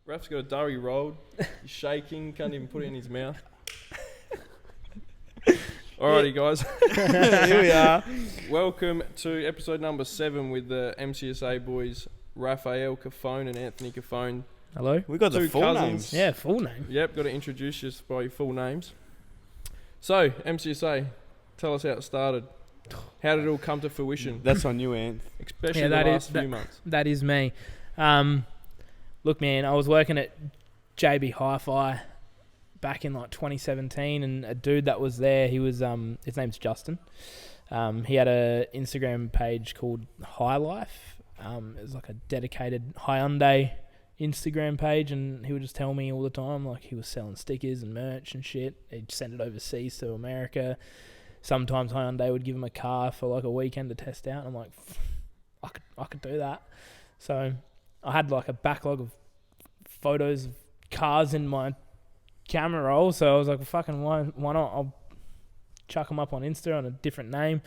Raf's got a durry rolled. He's shaking. Can't even put it in his mouth. Alrighty, guys. Here we are. Welcome to episode number 7 with the MCSA boys, Raffael Cufone and Anthony Cufone. Hello. We got the Two full cousins. names. Yeah, full name. Yep, got to introduce you by your full names. So, MCSA, tell us how it started. How did it all come to fruition? That's on you, Anth. Especially Yeah, the that last is- few months. That is me. Look, man, I was working at JB Hi-Fi back in like 2017, and a dude that was there, he was his name's Justin. He had a Instagram page called High Life. It was like a dedicated Hyundai Instagram page, and he would just tell me all the time, like he was selling stickers and merch and shit. He'd send it overseas to America. Sometimes Hyundai would give him a car for like a weekend to test out. And I'm like, I could do that. So I had like a backlog of photos of cars in my camera roll. So I was like, well, fucking why not? I'll chuck them up on Insta on a different name.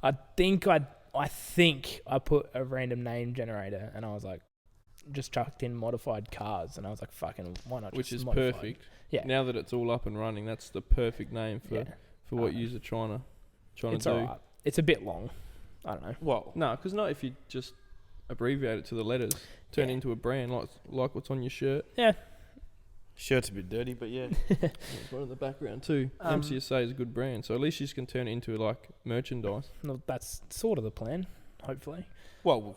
I think I put a random name generator, and I was like, just chucked in modified cars, and I was like, fucking why not? Which just is modified? perfect. Yeah. Now that it's all up and running, that's the perfect name for what you're trying to It's do. alright. It's a bit long. I don't know. Well, no, because not if you just abbreviate it to the letters, turn into a brand like what's on your shirt. Yeah. Shirt's a bit dirty, but yeah. There's one in the background too. MCSA is a good brand, so at least you can turn it into like merchandise. No, that's sort of the plan, hopefully. Well,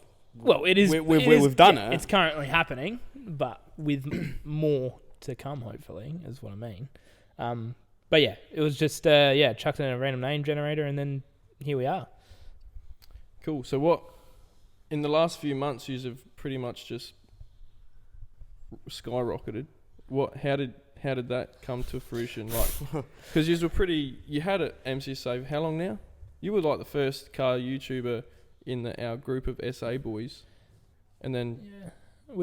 It is. we've done it. It's currently happening, but with more to come, hopefully, is what I mean. But yeah, it was just chucked in a random name generator, and then here we are. Cool. So what, in the last few months, you have pretty much just skyrocketed. How did that come to fruition? Like, because you had it MCSA. How long now? You were like the first car YouTuber in our group of SA boys, and then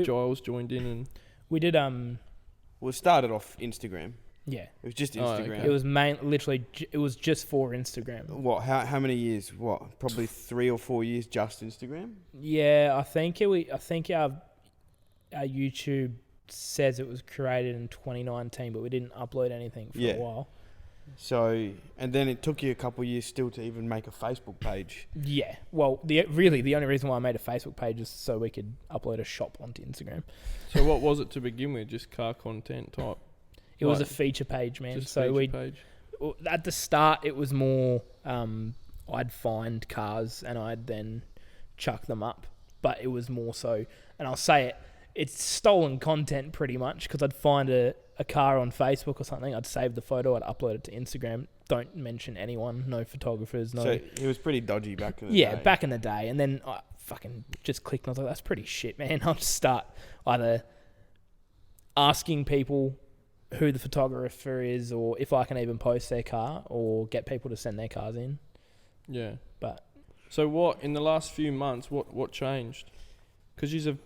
Giles joined in, and We did We started off Instagram. yeah. It was just Oh, Instagram. okay. It was it was just for Instagram. What? How many years? What? Probably 3 or 4 years just Instagram. Yeah, I think our YouTube says it was created in 2019, but we didn't upload anything for a while. So, and then it took you a couple of years still to even make a Facebook page. Yeah. Well, the only reason why I made a Facebook page is so we could upload a shop onto Instagram. so what was it to begin with? Just car content type. It was a feature page, man. Just So feature page. at the start, it was more I'd find cars and I'd then chuck them up. But it was more so, and I'll say it's stolen content pretty much, because I'd find a car on Facebook or something, I'd save the photo, I'd upload it to Instagram. Don't mention anyone, no photographers, no. So it was pretty dodgy back in the day. Yeah, back in the day. And then I fucking just clicked and I was like, that's pretty shit, man. I'll just start either asking people who the photographer is, or if I can even post their car, or get people to send their cars in. Yeah. But So what, in the last few months, what changed? Because you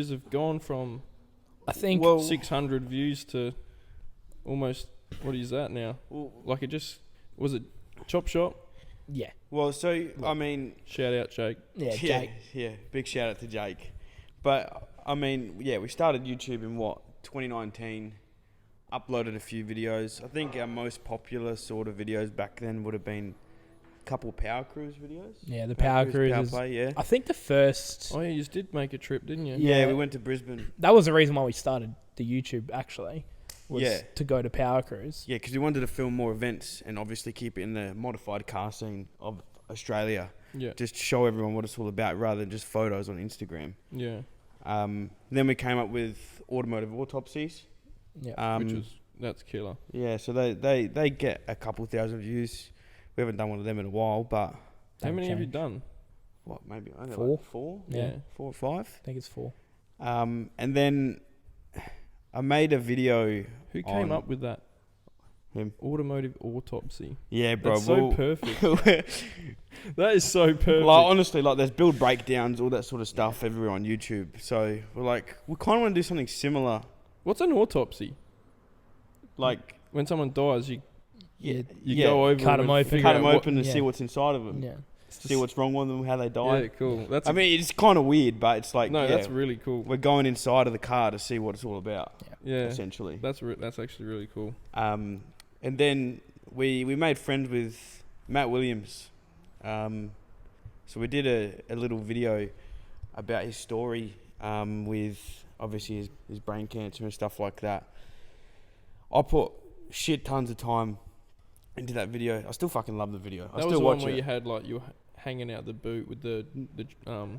have gone from I think 600 views to almost, what is that now? Like was it Chop Shop? yeah. Well, so I mean, Shout out Jake. Yeah, Jake. yeah, big shout out to Jake. But I mean, yeah, we started YouTube in 2019. Uploaded a few videos. I think our most popular sort of videos back then would have been a couple of Power Cruise videos. Yeah, the Power Cruise Power is, Play, yeah. I think the first... Oh yeah, you did make a trip, didn't you? Yeah, Yeah. we went to Brisbane. That was the reason why we started the YouTube, actually. Was Yeah. to go to Power Cruise. Yeah, because we wanted to film more events and obviously keep it in the modified car scene of Australia. Yeah. Just show everyone what it's all about rather than just photos on Instagram. Yeah. Then we came up with automotive autopsies. Yeah. That's killer. Yeah, so they get a couple thousand views. We haven't done one of them in a while, but How many have you changed. done? what, maybe only 4? like 4? Yeah. 4 or 5. I think it's 4. And then I made a video. Who came on up with that? him. Automotive autopsy. Yeah, bro. That's so perfect. That is so perfect. Like, honestly, like there's build breakdowns, all that sort of stuff everywhere on YouTube. So we're like, we kind of want to do something similar. What's an autopsy? Like, When someone dies, you Yeah. go over Cut them them and open. figure cut out them what- open and yeah. see what's inside of them. Yeah. see what's wrong with them, how they die. Yeah, cool. I mean, it's kind of weird, but it's like, no, that's really cool. we're going inside of the car to see what it's all about. Yeah, essentially. that's actually really cool. And then we made friends with Matt Williams. So we did a little video about his story with obviously his brain cancer and stuff like that. I put shit tons of time into that video. I still fucking love the video. I That still was the watch one where it. you had like you were hanging out the boot with the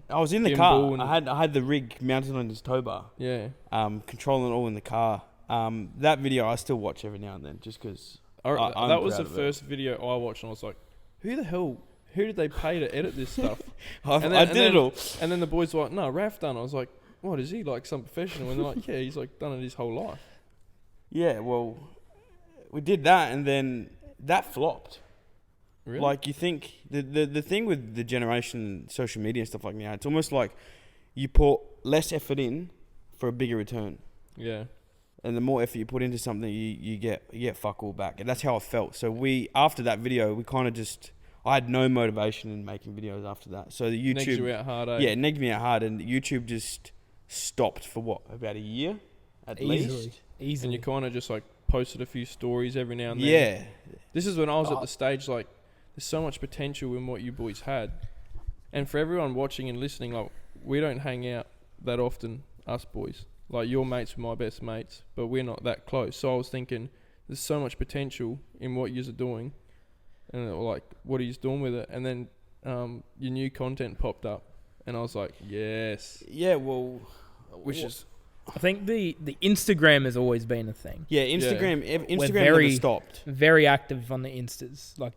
I was in the gimbal car. and- I had the rig mounted on his tow bar. yeah. Controlling it all in the car. That video I still watch every now and then just because I'm That was proud the of it. first video I watched, and I was like, who did they pay to edit this stuff? I And did it all. And then the boys were like, no, Raf done. I was like, what, is he like some professional? And they're like, yeah, he's like done it his whole life. Yeah, well, we did that, and then that flopped. Really? Like, you think the thing with the generation social media and stuff like now, it's almost like you put less effort in for a bigger return. Yeah. And the more effort you put into something, you get fuck all back. And that's how I felt. So after that video, we kind of just, I had no motivation in making videos after that. So the YouTube, Negs you out hard, eh? yeah, it negged me out hard, and YouTube just stopped for what, about a year at least. And Easily. you kind of just like posted a few stories every now and then. Yeah, This is when I was at the stage like, there's so much potential in what you boys had. And for everyone watching and listening, like, we don't hang out that often, us boys. Like, your mates were my best mates, but we're not that close. So I was thinking, there's so much potential in what yous are doing. And they were like, what are you doing with it? And then your new content popped up. And I was like, yes. yeah. Well, Which is... I think the Instagram has always been a thing. yeah, Instagram We're never stopped. Very active on the Instas. Like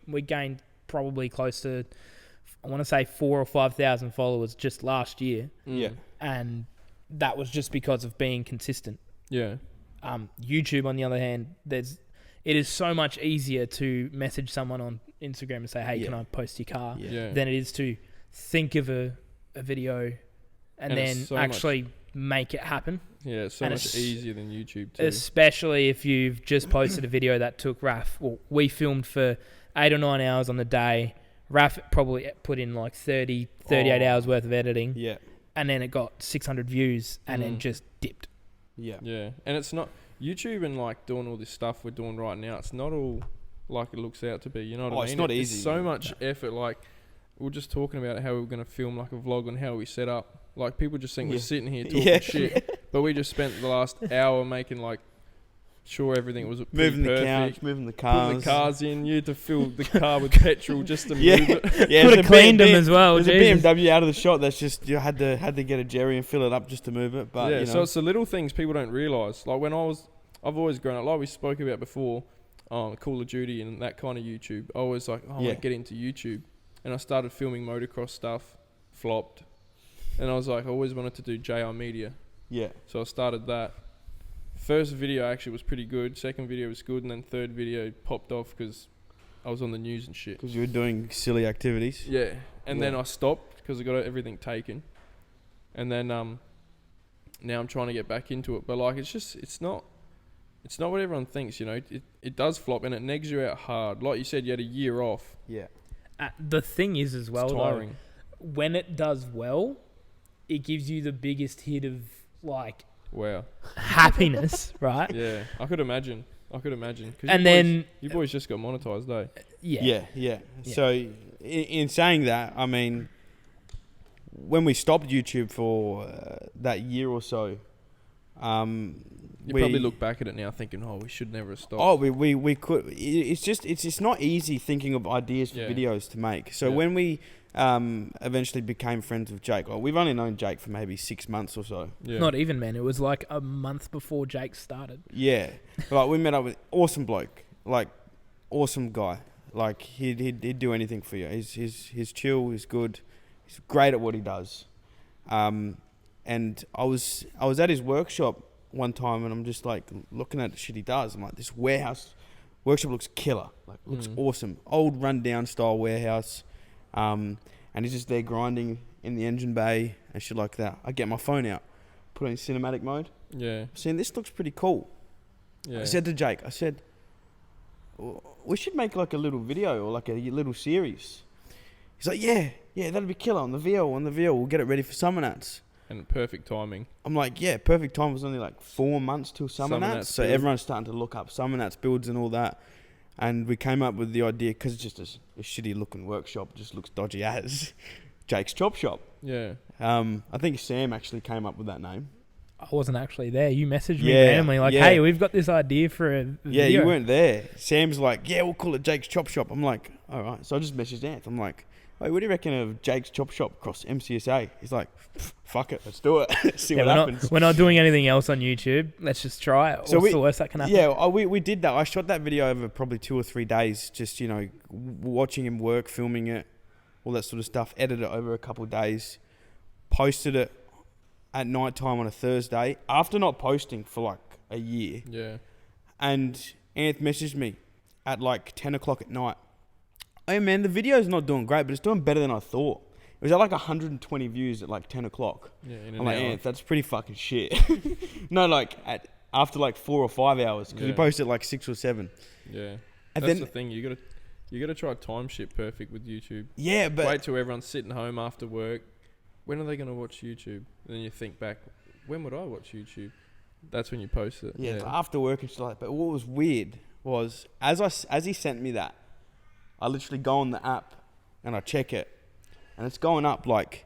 we gained probably close to, I want to say 4,000 or 5,000 followers just last year, Yeah. and that was just because of being consistent. Yeah. YouTube, on the other hand, it is so much easier to message someone on Instagram and say, "Hey, Yeah. can I post your car?" Yeah. than it is to think of a video and then it's so actually make it happen. Yeah, it's so And much it's- easier than YouTube too. Especially if you've just posted a video that took Raf. Well, we filmed for 8 or 9 hours on the day. Raf probably put in like 38 hours worth of editing, Yeah. and then it got 600 views and then just dipped. Yeah. Yeah, and it's not YouTube and like doing all this stuff we're doing right now. It's not all like it looks out to be. You know what I mean? It's not easy. It's so much effort. Like we were just talking about how we were going to film like a vlog on how we set up. Like people just think we're sitting here talking shit, but we just spent the last hour making like sure everything was Moving the perfect. couch, moving the cars. Putting the cars in. You had to fill the car with petrol just to move it. Yeah, Could have cleaned them as well. There's a Jesus. BMW out of the shot that's just you had to get a Jerry and fill it up just to move it. But yeah, you know, so it's the little things people don't realise. Like I've always grown up, like we spoke about before, Call of Duty and that kind of YouTube. I was like, I want to get into YouTube. And I started filming motocross stuff, flopped. And I was like, I always wanted to do JRMEDIA. yeah, So I started that. First video actually was pretty good. Second video was good. And then third video popped off because I was on the news and shit. because you were doing silly activities. Yeah. And then Yeah. I stopped because I got everything taken. And then now I'm trying to get back into it. But like, it's not what everyone thinks, you know. It does flop and it negs you out hard. Like you said, you had a year off. Yeah, The thing is as well, It's though, tiring. when it does well, it gives you the biggest hit of like Wow. happiness, right? Yeah. I could imagine. 'Cause And then you boys just got monetized, eh? yeah. yeah. So in saying that, I mean, when we stopped YouTube for that year or so, You probably look back at it now thinking, oh, we should never have stopped. Oh, we could. It's not easy thinking of ideas for videos to make. So when we eventually became friends with Jake, well, we've only known Jake for maybe 6 months or so. Yeah. Not even, man. It was like a month before Jake started. Yeah, like we met up with awesome bloke, like awesome guy. Like he'd do anything for you. He's chill. He's good. He's great at what he does. And I was at his workshop one time, and I'm just like looking at the shit he does. I'm like, this warehouse workshop looks killer. Like looks awesome. Old rundown style warehouse. And he's just there grinding in the engine bay and shit like that. I get my phone out, put it in cinematic mode. Yeah. Saying this looks pretty cool. Yeah. I said to Jake, we should make like a little video or like a little series. He's like, yeah, that'll be killer on the VL. We'll get it ready for Summernats. And perfect timing. I'm like, yeah, perfect time. It was only like 4 months till Summernats. So build. everyone's starting to look up Summernats builds and all that. And we came up with the idea, because it's just a shitty looking workshop, just looks dodgy as Jake's Chop Shop. Yeah. I think Sam actually came up with that name. I wasn't actually there. You messaged me Yeah, randomly like, yeah. hey, we've got this idea for a video. Yeah, you weren't there. Sam's like, yeah, we'll call it Jake's Chop Shop. I'm like, all right. So I just messaged Anth. I'm like, hey, what do you reckon of Jake's Chop Shop across MCSA? He's like, fuck it, let's do it. See what happens. We're not doing anything else on YouTube. Let's just try it. So What's the worst that can happen? Yeah, we did that. I shot that video over probably 2 or 3 days, just, watching him work, filming it, all that sort of stuff. Edited it over a couple of days. Posted it at night time on a Thursday after not posting for like a year. Yeah. And Anth messaged me at like 10 o'clock at night. Hey man, the video's not doing great, but it's doing better than I thought. It was at like 120 views at like 10 o'clock. Yeah, in I'm an like, hour. Anth, that's pretty fucking shit. No, like after like 4 or 5 hours, because we posted like 6 or 7. Yeah. And That's then the thing. You gotta try time shit perfect with YouTube. yeah, but Wait till everyone's sitting home after work. When are they gonna watch YouTube? And then you think back, when would I watch YouTube? That's when you post it. yeah, after work and stuff like that. But what was weird was as he sent me that, I literally go on the app and I check it, and it's going up like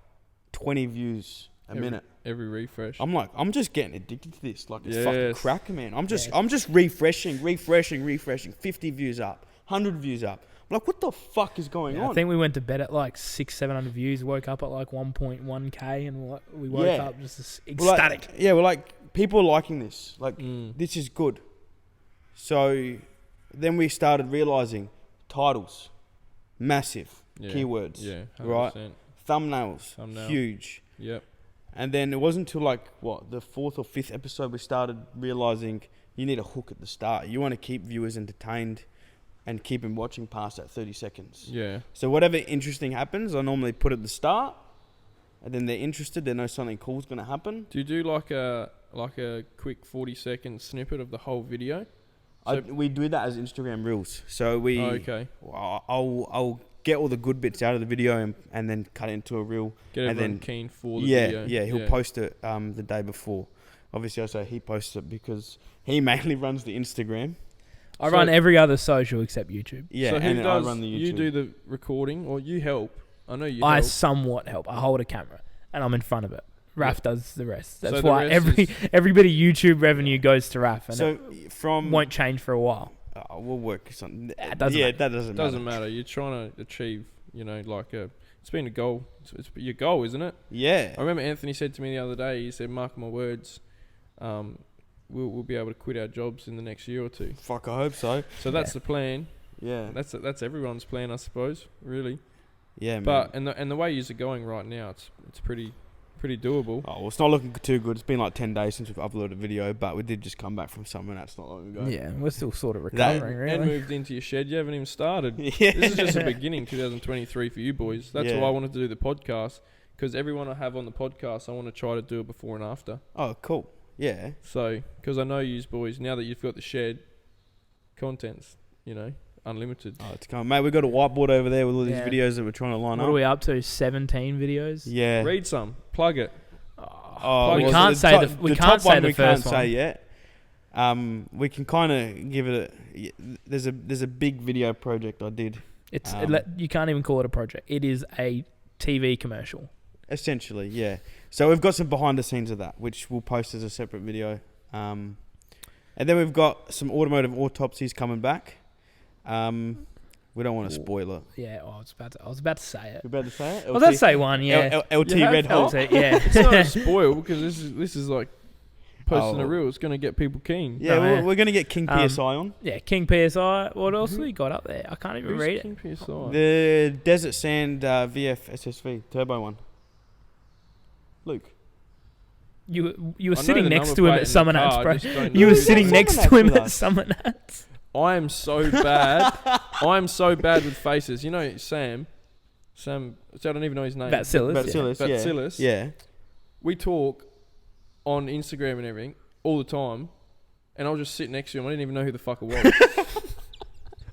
20 views a minute. Every refresh. I'm like, I'm just getting addicted to this. Like, it's Yes. fucking crack, man. I'm just refreshing. 50 views up, 100 views up. I'm like, what the fuck is going on? I think we went to bed at like 600-700 views, woke up at like 1.1k, and we woke Yeah. up just We're like- ecstatic. yeah, we're like, people are liking this. Like, Mm. this is good. So then we started realizing titles, massive. Yeah. Keywords, Yeah. 100%. right? Thumbnails, Thumbnail. huge. Yep. And then it wasn't until like, the 4th or 5th episode we started realizing you need a hook at the start. You want to keep viewers entertained and keep them watching past that 30 seconds. Yeah. So whatever interesting happens, I normally put at the start, and then they're interested. They know something cool is going to happen. Do you do like a quick 40-second snippet of the whole video? We do that as Instagram Reels. So we, okay. I'll get all the good bits out of the video and then cut it into a reel. Get and everyone then keen for the yeah, video. yeah, he'll post it the day before. Obviously, I say he posts it because he mainly runs the Instagram. I run every other social except YouTube. Yeah, So who and then does? I run the YouTube. You do the recording, or you help? I know you. I help. somewhat help. I hold a camera and I'm in front of it. Raf does the rest. So That's the why rest every bit of YouTube revenue goes to Raf, and So it from won't change for a while. we'll work something. It doesn't yeah, matter. that doesn't matter. Doesn't matter. You're trying to achieve. It's been a goal. It's your goal, isn't it? Yeah. I remember Anthony said to me the other day. He said, "Mark my words, we'll be able to quit our jobs in the next year or two." Fuck, I hope so. So that's the plan. Yeah. That's everyone's plan, I suppose. Really. Yeah, man. But and the way you're going right now, it's pretty doable. Oh, well, it's not looking too good. It's been like 10 days since we've uploaded a video, but we did just come back from Summernats not long ago. Yeah, we're still sort of That- recovering, And really. moved into your shed. You haven't even started. Yeah. This is just the beginning, 2023 for you boys. That's Yeah. why I wanted to do the podcast, because everyone I have on the podcast, I want to try to do it before and after. Oh, cool. Yeah. So, because I know you boys, now that you've got the shed, content's, unlimited. Oh, it's coming. Mate, we've got a whiteboard over there with all these Yeah. videos that we're trying to line What up. are we up to? 17 videos? Yeah. Read some. Plug it. Oh, we well, can't the say top- the we the can't top say one the we first can't one. say yet. We can kind of give it there's a big video project I did. It's you can't even call it a project. It is a TV commercial. Essentially, yeah. So we've got some behind the scenes of that, which we'll post as a separate video. And then we've got some automotive autopsies coming back. We don't want to spoil it. Yeah, I was about to say it. You're about to say it? I was about to say one, yeah. LT You have Red Hot. LT, yeah. It's not a spoil, because this is like posting Oh. a reel. It's going to get people keen. Yeah, No, we're, yeah. we're going to get King PSI on. Yeah, King PSI. What else have we got up there? I can't even Who's read it. King PSI? The Desert Sand VF SSV turbo one. Luke. You were I know sitting the next number to him plate at in the Summernats, car, I bro. just don't You know were who sitting it next Summernats to him with at us. Summernats. I am so bad. I am so bad with faces. You know, Sam. So I don't even know his name. Batsilis. Batsilis, yeah. Batsilis. Yeah. We talk on Instagram and everything all the time, and I'll just sit next to him. I didn't even know who the fuck it was.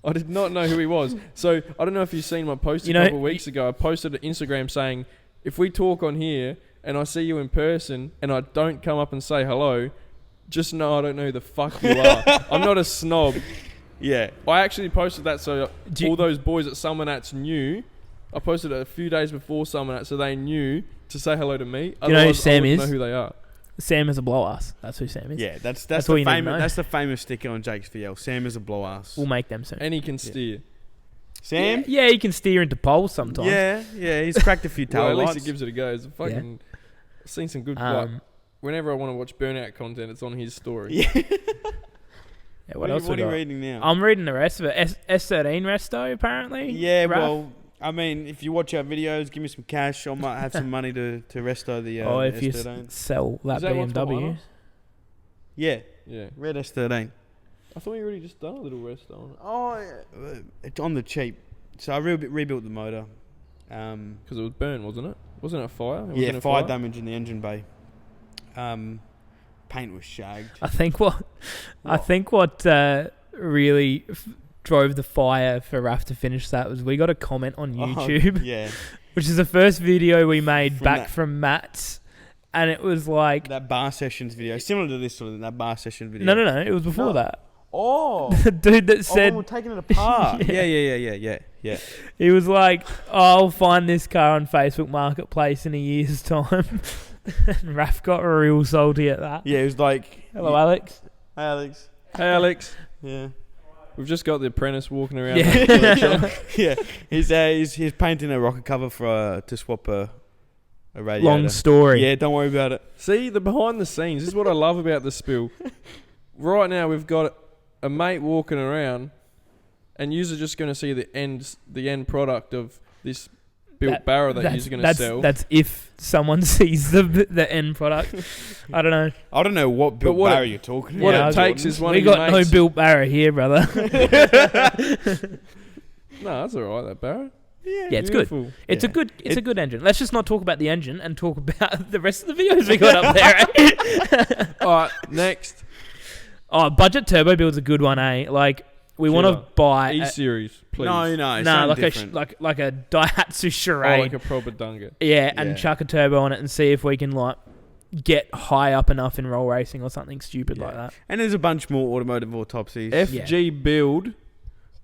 I did not know who he was. So I don't know if you've seen my post a couple of weeks ago. I posted an Instagram saying, if we talk on here and I see you in person and I don't come up and say hello, just know I don't know who the fuck you are. I'm not a snob. Yeah. I actually posted that so all those boys at Summernats knew. I posted it a few days before Summernats so they knew to say hello to me. Do you know who Sam I is? know who they are. Sam is a blow ass. That's who Sam is. Yeah, that's all the you need to know. famous that's the famous sticker on Jake's VL. Sam is a blow ass. We'll make them soon. And he can steer. Sam? Yeah, he can steer into poles sometimes. Yeah, he's cracked a few Well, tail at least lights. he gives it a go. It's a fucking... I've seen some good... like, whenever I want to watch Burnout content, it's on his story. Yeah. Yeah, what else are we you got? reading now? I'm reading the rest of it. S13 resto, apparently. Yeah, Raph? well, I mean, if you watch our videos, give me some cash. I might have some money to resto the if you S13. sell that Is that what's behind BMW. us? Yeah, Yeah. red S13. I thought you already just done a little rest on it. Oh, yeah. It's on the cheap. So I rebuilt the motor. Because it was burnt, wasn't it? Wasn't it a fire? It was in Yeah, a fire damage in the engine bay. Paint was shagged. I think what really drove the fire for Raf to finish that was we got a comment on YouTube, Yeah. which is the first video we made From back that- from Matt's, and it was like, That bar sessions video. Similar to this sort of, that bar session video. no, it was before No. that. Oh. The dude that When said, we're taking it apart. Yeah. Yeah. he was like, I'll find this car on Facebook Marketplace in a year's time. And Raf got real salty at that. Yeah, it was like... Hello, Alex. Hey, Alex. Hey, Alex. Yeah. We've just got the apprentice walking around. Yeah. Yeah. He's painting a rocket cover for to swap a radiator. Long story. Yeah, don't worry about it. See, the behind the scenes. This is what I love about the spill. Right now, we've got a mate walking around, and you're just going to see the end product of this built barrow that you're going to sell. That's if someone sees the end product. I don't know. I don't know what built what barrow it- you're talking What about. it takes is one We of your got mates. no built barrow here, brother. No, that's all right. That barrow. Yeah, it's good. Beautiful. It's Yeah. a good engine. Let's just not talk about the engine and talk about the rest of the videos we got up there. All right, next. Oh, budget turbo build's a good one, eh? Like we want to Sure. buy E-series, please. No, like different. like a Daihatsu Oh, Charade. like a proper Dunga. Yeah, and Yeah. chuck a turbo on it and see if we can like get high up enough in roll racing or something stupid like that. And there's a bunch more automotive autopsies. FG build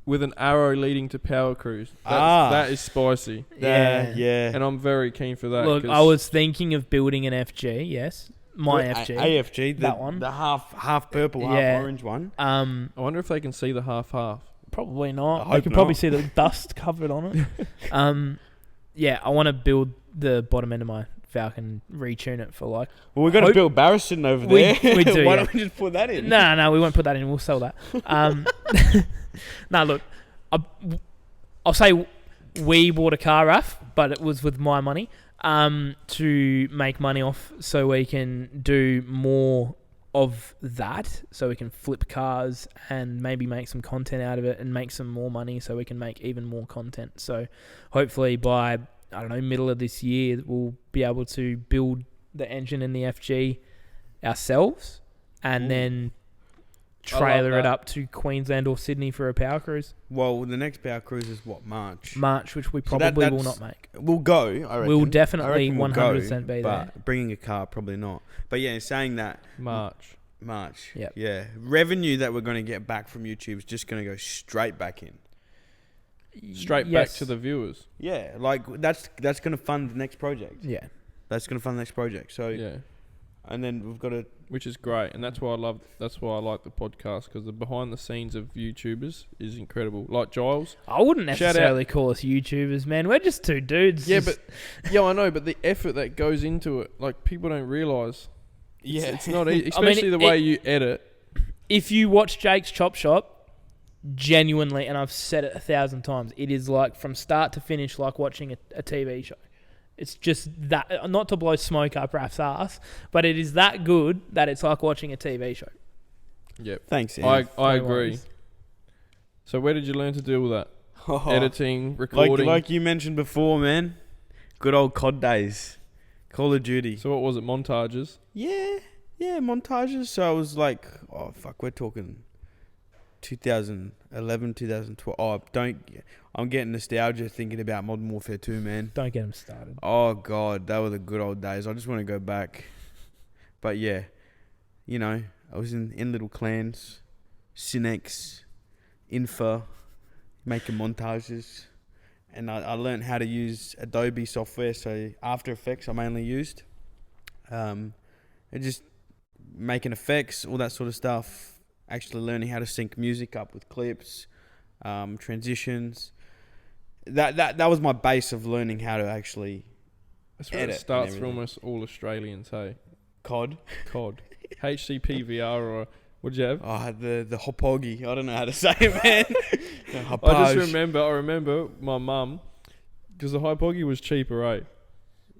with an arrow leading to Power Cruise. That is spicy. Yeah. And I'm very keen for that. Look, 'cause I was thinking of building an FG. Yes, my FG. AFG, that one. the half purple, Yeah. half orange one. I wonder if they can see the half-half. Probably I not. hope You can probably not. see the dust covered on it. Yeah, I want to build the bottom end of my Falcon, retune it for like. Well, we've got to Hope- build barrow sitting over We- there. we do, Why yeah. don't we just put that in? No, we won't put that in. We'll sell that. No, look, I'll say we bought a car, Raf, but it was with my money to make money off, so we can do more of that, so we can flip cars and maybe make some content out of it and make some more money, so we can make even more content. So hopefully by middle of this year, we'll be able to build the engine in the FG ourselves and then trailer it that. up to Queensland or Sydney for a power cruise. Well, the next power cruise is what, March? March, which we So that- probably will that's- not make. We'll go, I reckon. We'll I definitely reckon we'll 100% go, be but there. bringing a car, probably not. But yeah, saying that, March. Yep. yeah, revenue that we're going to get back from YouTube is just going to go straight back in. Straight back Yes. to the viewers. Yeah, like that's going to fund the next project. Yeah. That's going to fund the next project. So, Yeah. and then we've got to. Which is great, and that's why I like the podcast, because the behind the scenes of YouTubers is incredible. Like Giles. I wouldn't Shout necessarily call us YouTubers, man. We're just two dudes. Yeah, just- but I know, but the effort that goes into it, like people don't realise. Yeah, It's not easy, I mean, especially the way you edit. if you watch Jake's Chop Shop, genuinely, and I've said it 1,000 times, it is like from start to finish like watching a TV show. It's just that, not to blow smoke up Raf's ass, but it is that good that it's like watching a TV show. Yep. Thanks, Ian. I No agree. worries. So where did you learn to do all that? Oh, Editing, recording. like you mentioned before, man. Good old COD days. Call of Duty. So what was it? Montages. Yeah, montages. So I was like, oh fuck, we're talking 2011, 2012. Oh, I'm getting nostalgia thinking about Modern Warfare 2, man. Don't get them started. Oh, God, that were the good old days. I just want to go back. But, yeah, you know, I was in little clans, Cinex, Infa, making montages. And I learned how to use Adobe software, so After Effects I mainly used. And just making effects, all that sort of stuff. Actually learning how to sync music up with clips, transitions. That was my base of learning how to actually That's where it edit starts and for everything. almost all Australians, hey? COD. HCP VR or what'd you have? Oh, the hopogi. I don't know how to say it, man. I remember my mum, because the Hypoggy was cheaper, right?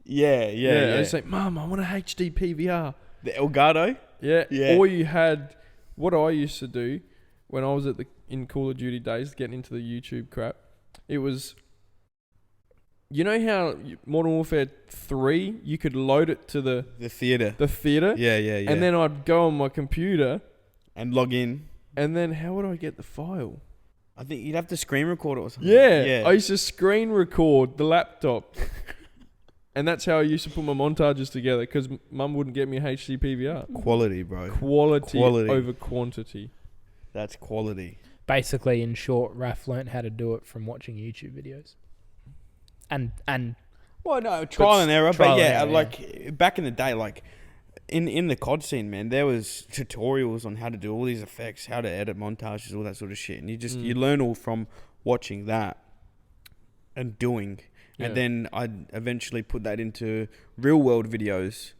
Yeah. I was like, Mum, I want a HD PVR. The Elgato. Yeah. Or you had, what I used to do when I was in Call of Duty days, getting into the YouTube crap, it was, you know how Modern Warfare 3, you could load it to the theater. The theater? Yeah. And then I'd go on my computer. And log in. And then how would I get the file? I think you'd have to screen record it or something. Yeah. I used to screen record the laptop. And that's how I used to put my montages together, because Mum wouldn't get me a HD PVR. Quality, bro. Quality over quantity. That's quality. Basically, in short, Raf learnt how to do it from watching YouTube videos. And Well, no, trial and error. trial But and yeah, error, like back in the day, like in the COD scene, man, there was tutorials on how to do all these effects, how to edit montages, all that sort of shit. And you learn all from watching that and doing. Yeah. And then I'd eventually put that into real world videos.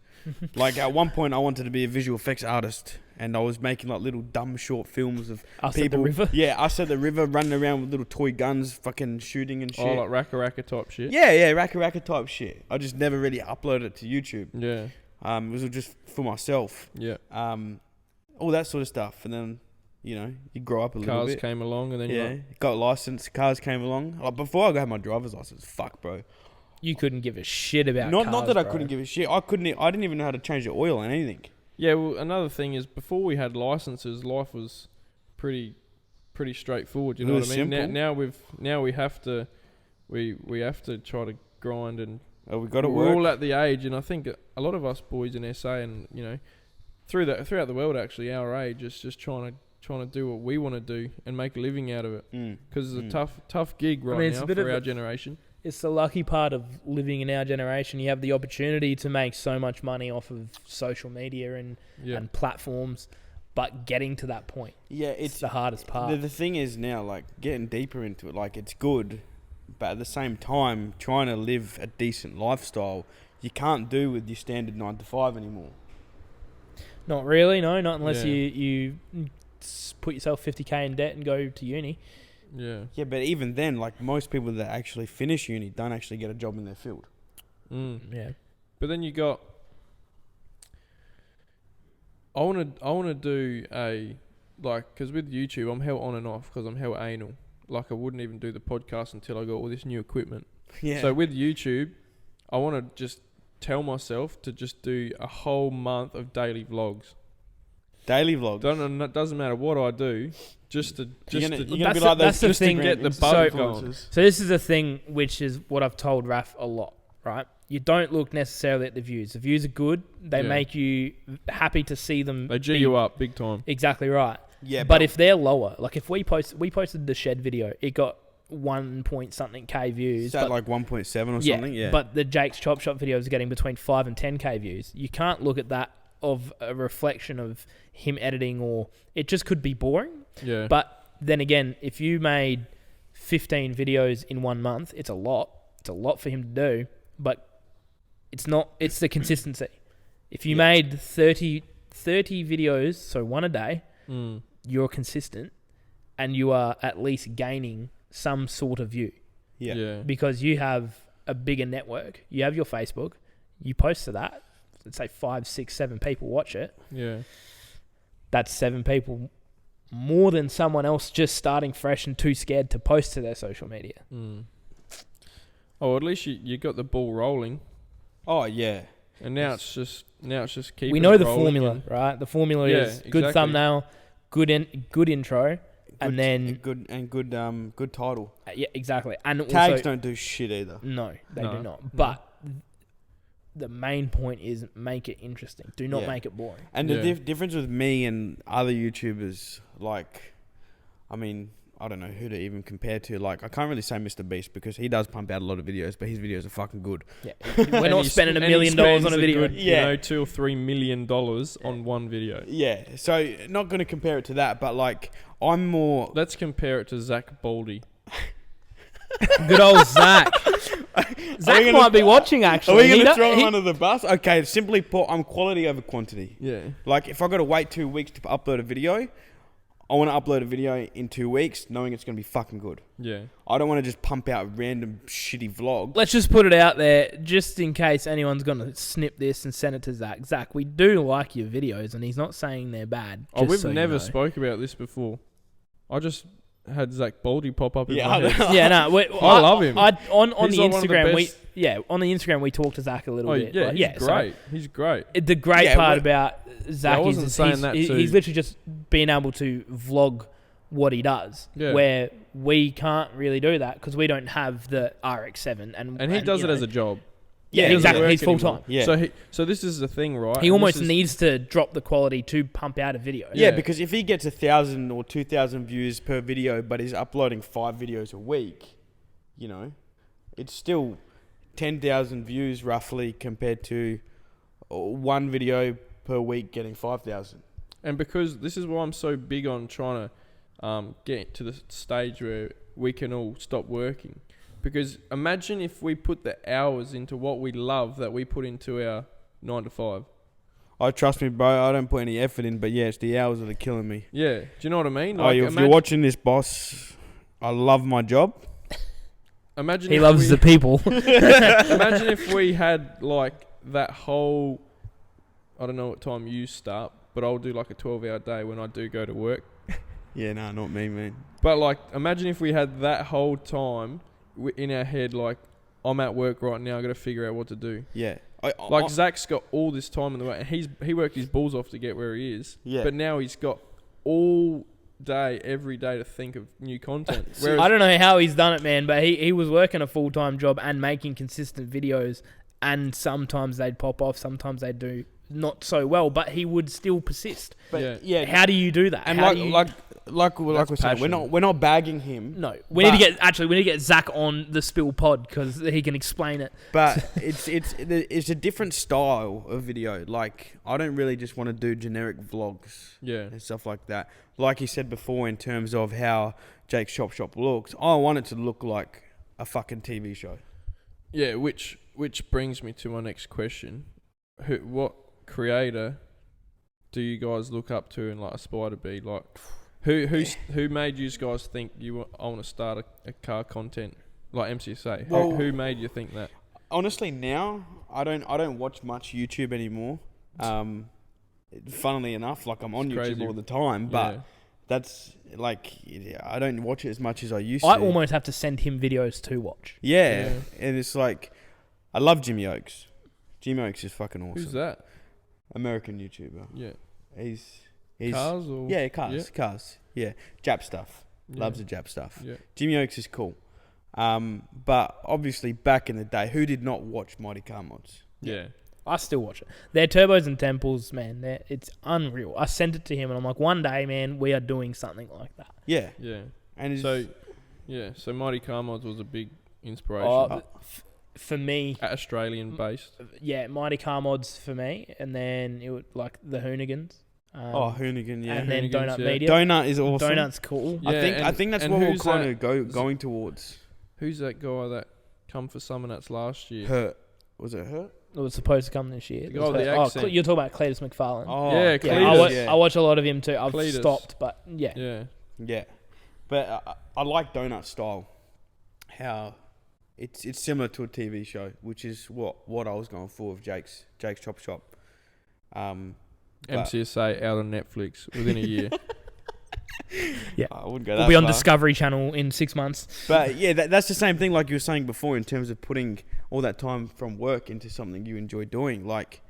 Like at one point I wanted to be a visual effects artist, and I was making like little dumb short films of Us people. at the river? Yeah, us at the river running around with little toy guns, fucking shooting and shit. Oh, like Raka type shit? Yeah, Raka type shit. I just never really uploaded it to YouTube. Yeah. It was just for myself. Yeah. All that sort of stuff. And then, you know, you grow up a little Cars bit. came along, and then Yeah, got a license. Cars came along. Like before I had my driver's license, fuck, bro. you couldn't give a shit about Not cars, that I bro. couldn't give a shit. I didn't even know how to change the oil and anything. Yeah, well, another thing is, before we had licenses, life was pretty straightforward. You know It what was I mean? simple. Now we have to try to grind, and We got to we're work. all at the age, and I think a lot of us boys in SA, and you know, throughout the world, actually, our age is just trying to do what we want to do and make a living out of it, because it's a tough gig right now for our generation. It's the lucky part of living in our generation. You have the opportunity to make so much money off of social media and platforms, but getting to that point, Yeah, it's the hardest part. The thing is now, like, getting deeper into it, like, it's good, but at the same time, trying to live a decent lifestyle, you can't do with your standard 9 to 5 anymore. Not really, no. Not unless Yeah. you put yourself 50k in debt and go to uni. Yeah. Yeah, but even then, like, most people that actually finish uni don't actually get a job in their field. Yeah. But then you got. I want to do because with YouTube I'm hell on and off, because I'm hell anal. Like, I wouldn't even do the podcast until I got all this new equipment. Yeah. So with YouTube, I want to just tell myself to just do a whole month of daily vlogs. Daily vlogs. Doesn't matter what I do, just to You're gonna be That's like the- that's those the just thing. to get the Instagram bug influencers. So this is a thing which is what I've told Raf a lot, right? You don't look necessarily at the views. The views are good. They make you happy to see them. They G you up big time. Exactly right. Yeah, But if they're lower, like if we posted the shed video, it got 1 point something K views. is that like 1.7 or something? Yeah. But the Jake's Chop Shop video is getting between 5 and 10k views. You can't look at that of a reflection of him editing, or it just could be boring. Yeah. But then again, if you made 15 videos in 1 month, it's a lot. It's a lot for him to do, but it's not. It's the consistency. If you made 30 videos, so one a day, you're consistent, and you are at least gaining some sort of view. yeah. Because you have a bigger network. You have your Facebook. You post to that. Let's say 5, 6, 7 people watch it. Yeah. That's 7 people more than someone else just starting fresh and too scared to post to their social media. Oh, at least you got the ball rolling, Oh, yeah. and now it's just keeping. We know it the rolling formula, and- right? The formula Yeah, is good exactly. thumbnail, good intro, and then good title. Yeah, exactly. And Tags also, don't do shit either. No, they No. do not. But the main point is make it interesting. Do not Yeah. make it boring. And the difference with me and other YouTubers, like, I mean, I don't know who to even compare to. Like, I can't really say Mr. Beast because he does pump out a lot of videos, but his videos are fucking good. Yeah, we're not spending $1 million on a video. Good, Yeah. You know, $2 or $3 million on one video. Yeah, so not going to compare it to that, but like, I'm more. Let's compare it to Zach Baldy. Good old Zach. Zach gonna- might be watching, actually. Are we going He to do- throw him he- under the bus? Okay, simply put, I'm quality over quantity. Yeah. Like, if I got to wait 2 weeks to upload a video, I want to upload a video in 2 weeks knowing it's going to be fucking good. Yeah. I don't want to just pump out random shitty vlogs. Let's just put it out there, just in case anyone's going to snip this and send it to Zach. Zach, we do like your videos, and he's not saying they're bad. Oh, just we've so you never know. spoke about this before. I just had Zach Baldy pop up in Yeah, my I head. know. Yeah, no, I love him. on He's the like one of the Instagram, best- on the Instagram we talked to Zach a little Oh, bit. yeah, Like, he's so great. He's great. the great Yeah, part what- about Zach I wasn't is saying he's, that he's too. literally just being able to vlog what he does, Yeah. where we can't really do that because we don't have the RX-7. And he does you it know, as a job. Yeah, He doesn't exactly. work He's full anymore. time. Yeah. So this is the thing, right? He And almost this is- needs to drop the quality to pump out a video. Yeah, Yeah. because if he gets 1,000 or 2,000 views per video, but he's uploading 5 videos a week, you know, it's still 10,000 views roughly compared to one video per week getting 5,000. And because this is why I'm so big on trying to get to the stage where we can all stop working. Because imagine if we put the hours into what we love that we put into our 9 to 5. Oh, trust me, bro, I don't put any effort in, but yeah, it's the hours that are killing me. Yeah. Do you know what I mean? If you're watching this, boss, I love my job. Imagine He if loves we, the people. Imagine if we had like that whole, I don't know what time you start, but I'll do like a 12-hour day when I do go to work. Yeah, no, not me, man. But like, imagine if we had that whole time in our head, like, I'm at work right now, I got to figure out what to do. Yeah. Like Zach's got all this time in the way, and he worked his balls off to get where he is. Yeah. But now he's got all day, every day to think of new content. Whereas, I don't know how he's done it, man, but he was working a full-time job and making consistent videos, and sometimes they'd pop off, sometimes they'd do not so well, but he would still persist. But Yeah. yeah, How do you do that? and How do you- like we're saying, passion. we're not bagging him. No, we need to get Zach on the Spill Pod because he can explain it. But it's a different style of video. Like, I don't really just want to do generic vlogs yeah, and stuff like that. Like he said before, in terms of how Jake's Chop Shop looks, I want it to look like a fucking TV show. yeah. Which brings me to my next question: what creator do you guys look up to and like aspire to be? Like, who made you guys think I want to start a car content like MCSA? Well- who made you think that? Honestly, now I don't watch much YouTube anymore. Funnily enough, like I'm on It's YouTube crazy. all the time, but Yeah. that's like I don't watch it as much as I used to. I almost have to send him videos to watch. Yeah. Yeah. And it's like, I love Jimmy Oaks. Jimmy Oaks is fucking awesome. Who's that? American YouTuber. Yeah, He's cars or yeah, cars, Yeah, Jap stuff. Yeah. Loves the Jap stuff. Yeah, Jimmy Oaks is cool. But obviously back in the day, who did not watch Mighty Car Mods? yeah. I still watch it. Their turbos and temples, man, it's unreal. I sent it to him and I'm like, one day, man, we are doing something like that. Yeah. Yeah. And it's, So Mighty Car Mods was a big inspiration. For me, Australian based. yeah, Mighty Car Mods for me, and then it would like the Hoonigans. Hoonigan, yeah. and then Hoonigans, Donut yeah. Media. Donut is awesome. Donut's cool. I think that's and what we're who's kind that- of going towards. Who's that guy that come for Summernats last year? Hurt. Was it Hurt? It was supposed to come this year. Oh, the accent. You're talking about Cletus McFarlane. Oh, Yeah, yeah, Cletus. I watch a lot of him too. I've Cletus. stopped, but yeah. Yeah. Yeah, but I like Donut style. How it's similar to a TV show, which is what I was going for with Jake's Chop Shop. But MCSA out on Netflix within a year. I wouldn't go that We'll be on far. Discovery Channel in 6 months. But yeah, that's the same thing like you were saying before in terms of putting all that time from work into something you enjoy doing. Like,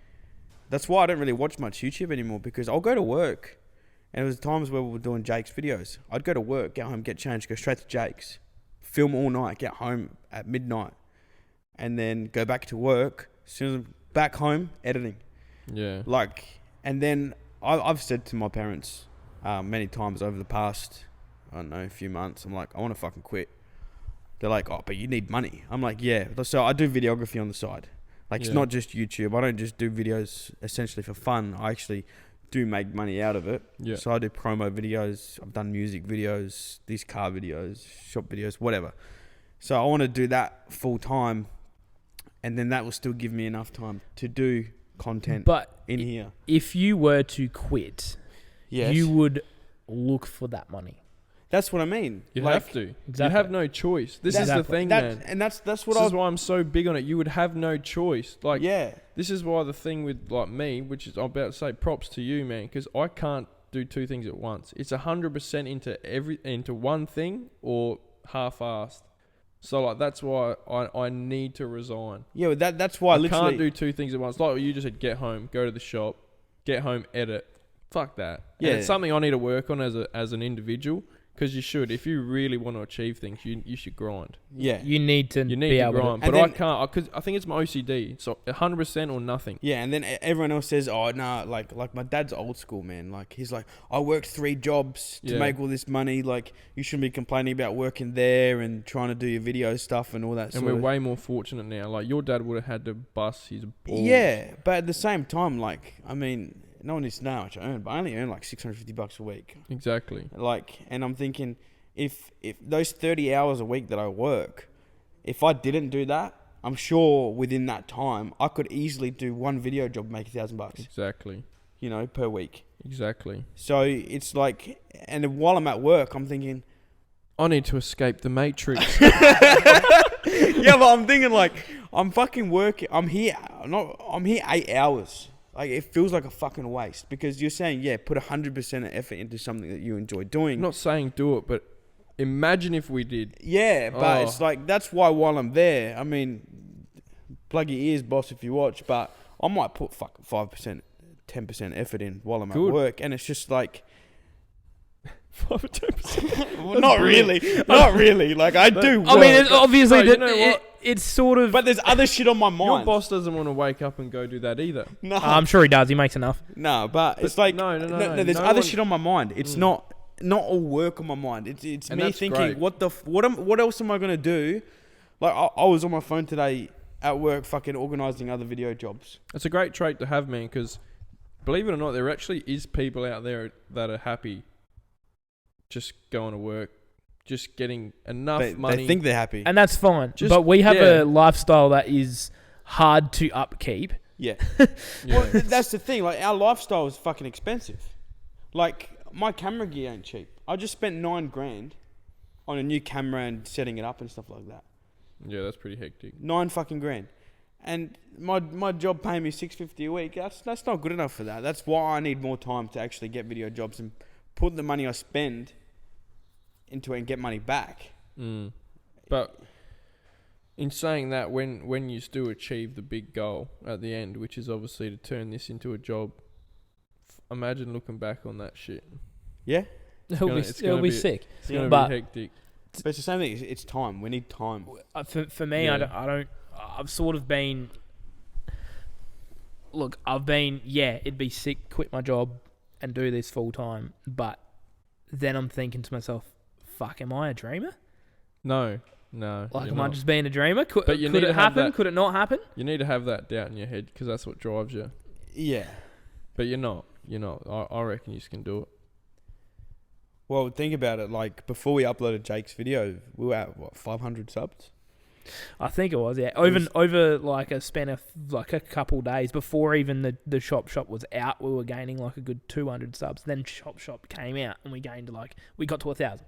that's why I don't really watch much YouTube anymore, because I'll go to work And it was times where we were doing Jake's videos. I'd go to work, get home, get changed, go straight to Jake's, film all night, get home at midnight, and then go back to work. As soon as I'm back home, editing. Yeah. And then I've said to my parents many times over the past, I don't know, a few months, I'm like, I want to fucking quit. They're like, oh, but you need money. I'm like, yeah. So I do videography on the side. Like, it's not just YouTube. I don't just do videos essentially for fun. I actually do make money out of it. Yeah. So I do promo videos. I've done music videos, these car videos, shop videos, whatever. So I want to do that full time, and then that will still give me enough time to do content in here. If you were to quit, Yes. you would look for that money. That's what I mean. You Like, have to. Exactly. You have no choice. This is the Exactly. thing, that, man. and that's what This is why I'm so big on it. You would have no choice. Like, yeah. this is why the thing with like me, which is I'm about to say, props to you, man, because I can't do two things at once. It's 100% into one thing or half-assed. So like that's why I need to resign. Yeah, that's why I literally can't do two things at once. Like what you just said, get home, go to the shop, get home, edit. Fuck that. Yeah. And it's something I need to work on as an individual. Because you should, if you really want to achieve things, you should grind. Yeah. You need to You be need to able grind, to. but And I then- can't because I think it's my OCD. So 100% or nothing. Yeah, and then everyone else says, "Oh, nah." Like my dad's old school, man. Like he's like, "I worked 3 jobs to Yeah. make all this money. Like you shouldn't be complaining about working there and trying to do your video stuff and all that." And we're way more fortunate now. Like your dad would have had to bust his balls. Yeah, but at the same time, like I mean, no one needs to know how much I earn, but I only earn like $650 a week. Exactly. Like, and I'm thinking, if those 30 hours a week that I work, if I didn't do that, I'm sure within that time I could easily do one video job, make $1,000, Exactly. you know, per week. Exactly. So it's like, and while I'm at work, I'm thinking, I need to escape the matrix. yeah, but I'm thinking like, I'm fucking working. I'm here 8 hours. Like it feels like a fucking waste because you're saying, yeah, put 100% of effort into something that you enjoy doing. I'm not saying do it, but imagine if we did. Yeah, but Oh. it's like, that's why while I'm there, I mean, plug your ears, boss, if you watch, but I might put fucking 5%, 10% effort in while I'm Good. at work. And it's just like, 5 or 10%. well, not really. Not really. Like I do work. I mean, it's obviously No, you know what? it's sort of. but there's other shit on my mind. Your boss doesn't want to wake up and go do that either. No, I'm sure he does. He makes enough. no, but it's like, no. there's No other one- shit on my mind. It's not all work on my mind. It's And me that's thinking, great. what else am I gonna do? Like I was on my phone today at work, fucking organising other video jobs. It's a great trait to have, man, because believe it or not, there actually is people out there that are happy just going to work, just getting enough money. They think they're happy. And that's fine. Just- but we have yeah. a lifestyle that is hard to upkeep. Yeah. Yeah. Well, that's the thing. Like our lifestyle is fucking expensive. Like my camera gear ain't cheap. I just spent $9,000 on a new camera and setting it up and stuff like that. Yeah, that's pretty hectic. 9 fucking grand. And my job paying me $650 a week. That's not good enough for that. That's why I need more time to actually get video jobs and put the money I spend into it and get money back. But in saying that, when you do achieve the big goal at the end, which is obviously to turn this into a job, imagine looking back on that shit. Yeah. It'll it's be gonna be- sick. It's going to But- be hectic. But it's the same thing. It's time. We need time. For me, Yeah. I've sort of been. Look, I've been. Yeah, it'd be sick. Quit my job and do this full time. But then I'm thinking to myself, "Fuck, am I a dreamer? No. Like, you're am I not. just being a dreamer? Could But you could need it to have happen? that- Could it not happen? You need to have that doubt in your head because that's what drives you. Yeah. But you're not. I reckon you can do it. Well, think about it. Like before we uploaded Jake's video, we were at what 500 subs. I think it was. Yeah, was- over like a span of like a couple days before even the shop was out, we were gaining like a good 200 subs. Then shop came out and we gained we got to 1,000.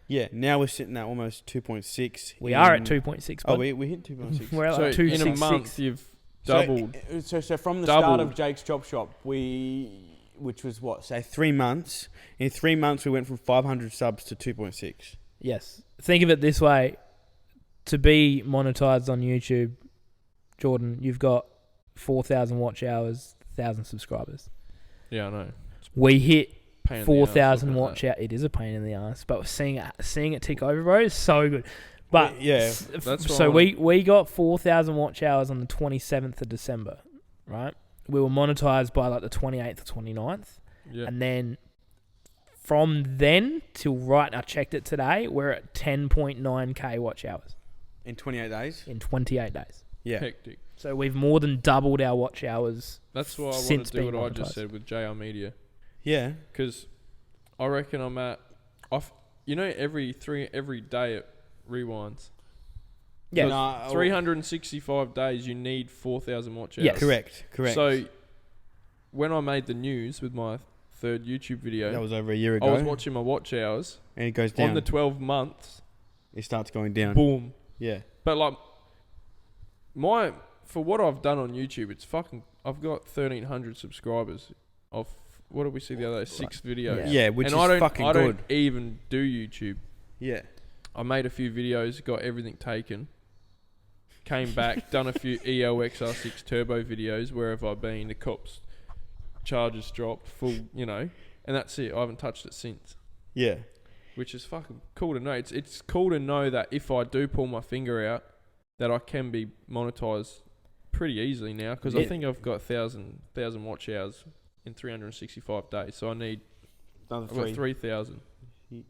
Yeah. Now we're sitting at almost 2.6. We are at 2.6. Oh, bud. we hit 2.6. We're at So like in a 266. month, you've doubled. So from the start of Doubled. Jake's Chop Shop, which was what, say 3 months. In 3 months, we went from 500 subs to 2.6. Yes. Think of it this way: to be monetized on YouTube, Jordan, you've got 4,000 watch hours, 1,000 subscribers. Yeah, I know. We hit pain in the ass 4,000 looking at watch out. It is a pain in the ass, but seeing it tick over, bro, is so good. But Yeah, that's so why we got 4,000 watch hours on the 27th of December, right? We were monetized by like the 28th or 29th, Yeah. and then from then till I checked it today, we're at 10.9k watch hours in 28 days. in 28 days. Yeah. Hectic. So we've more than doubled our watch hours. That's why I want Since to do what being I just monetized. said with JRMEDIA. Yeah. Because I reckon I'm at... every day it rewinds. Yeah. Nah, 365 days, you need 4,000 watch hours. Yes. Correct. So, when I made the news with my third YouTube video, That was over a year I ago. was watching my watch hours. and it goes down. On the 12 months, It starts going down. boom. Yeah. But like, for what I've done on YouTube, it's fucking... I've got 1,300 subscribers of... What did we see the other day? 6 videos. Yeah, which and is I don't, fucking I good. don't even do YouTube. Yeah. I made a few videos, got everything taken, came back, done a few EOXR6 turbo videos, where have I been, the cops, charges dropped, full, and that's it. I haven't touched it since, Yeah. which is fucking cool to know. It's cool to know that if I do pull my finger out, that I can be monetized pretty easily now, because I think I've got 1,000 watch hours in 365 days, so I need Another I've got 3,000.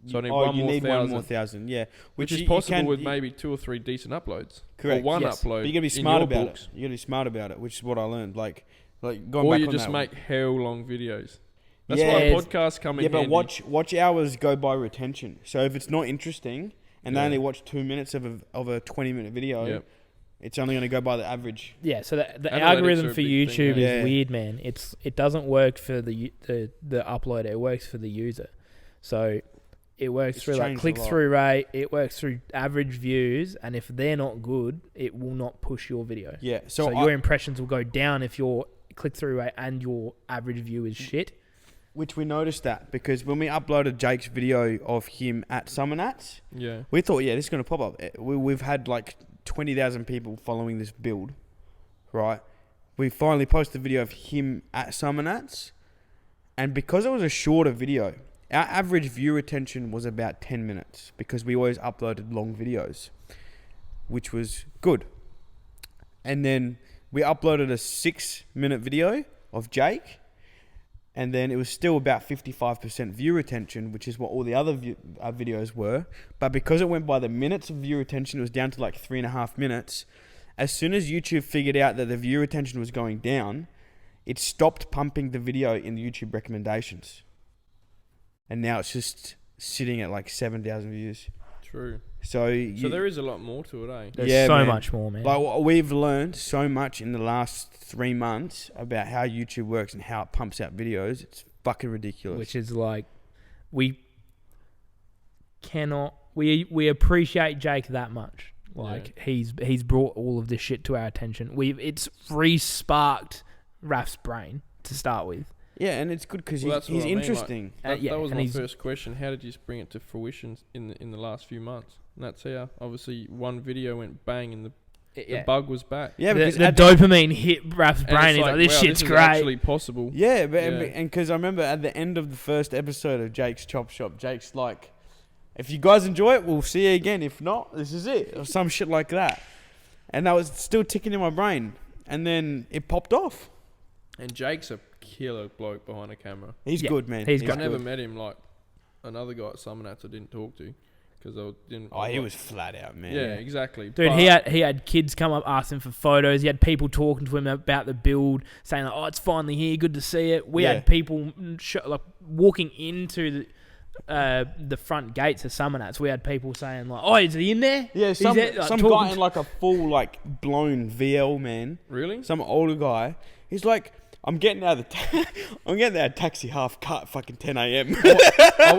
So I need you one need more one more 1,000. 1,000, yeah. Which is you possible can- with you- maybe 2 or 3 decent uploads. Correct. Or one Yes. upload. But you gotta be in smart your about books. it. You gotta be smart about it, which is what I learned. Like going Or back you on just that make hell long videos. That's Yeah. why Yes. podcasts come in Yeah, but handy. watch hours go by retention. So if it's not interesting and they Yeah. only watch 2 minutes of a 20-minute video, Yep. it's only going to go by the average. Yeah, so the Analytics algorithm are a for big thing, YouTube yeah. is weird, man. It doesn't work for the uploader. It works for the user. So it works It's through like changed a click through rate. It works through average views, and if they're not good, it will not push your video. Yeah. So your impressions will go down if your click through rate and your average view is shit. Which we noticed that because when we uploaded Jake's video of him at Summernats, Yeah. we thought, yeah, this is going to pop up. We've had like 20,000 people following this build, right? We finally posted a video of him at Summernats, and because it was a shorter video, our average view retention was about 10 minutes because we always uploaded long videos, which was good. And then we uploaded a 6-minute video of Jake, and then it was still about 55% view retention, which is what all the other videos were. But because it went by the minutes of view retention, it was down to like 3.5 minutes. As soon as YouTube figured out that the view retention was going down, it stopped pumping the video in the YouTube recommendations. And now it's just sitting at like 7,000 views. True. So there is a lot more to it, eh? There's Yeah, so man. much more, man. like we've learned so much in the last 3 months about how YouTube works and how it pumps out videos. It's fucking ridiculous. Which is like, we appreciate Jake that much. Like he's brought all of this shit to our attention. It's re-sparked Raf's brain to start with. yeah, and it's good because Well, that's he's what I mean, like- interesting. That was and my he's- first question. How did you bring it to fruition in the last few months? And that's how. Obviously, one video went bang and the bug was back. Yeah, the because dopamine hit Raf's And brain. it's He's like, this wow, shit's is great. actually possible. yeah, but Yeah. and because I remember at the end of the first episode of Jake's Chop Shop, Jake's like, "If you guys enjoy it, we'll see you again. If not, this is it," or some shit like that. And that was still ticking in my brain, and then it popped off. And Jake's a killer bloke behind a camera. He's Yeah, good, man. he's I good. never met him like another guy at Summernats I didn't talk to because I didn't. Oh, he was flat out, man. Yeah, exactly. Dude, But he had kids come up asking for photos. He had people talking to him about the build, saying like, "Oh, it's finally here. Good to see it." We Yeah. had people like walking into the front gates of Summernats. We had people saying like, "Oh, is he in there?" Yeah, He's some there, like, some talking guy in like a full like blown VL, man. Really? Some older guy. He's like, I'm getting out of the I'm getting out of taxi half cut fucking 10 a.m. I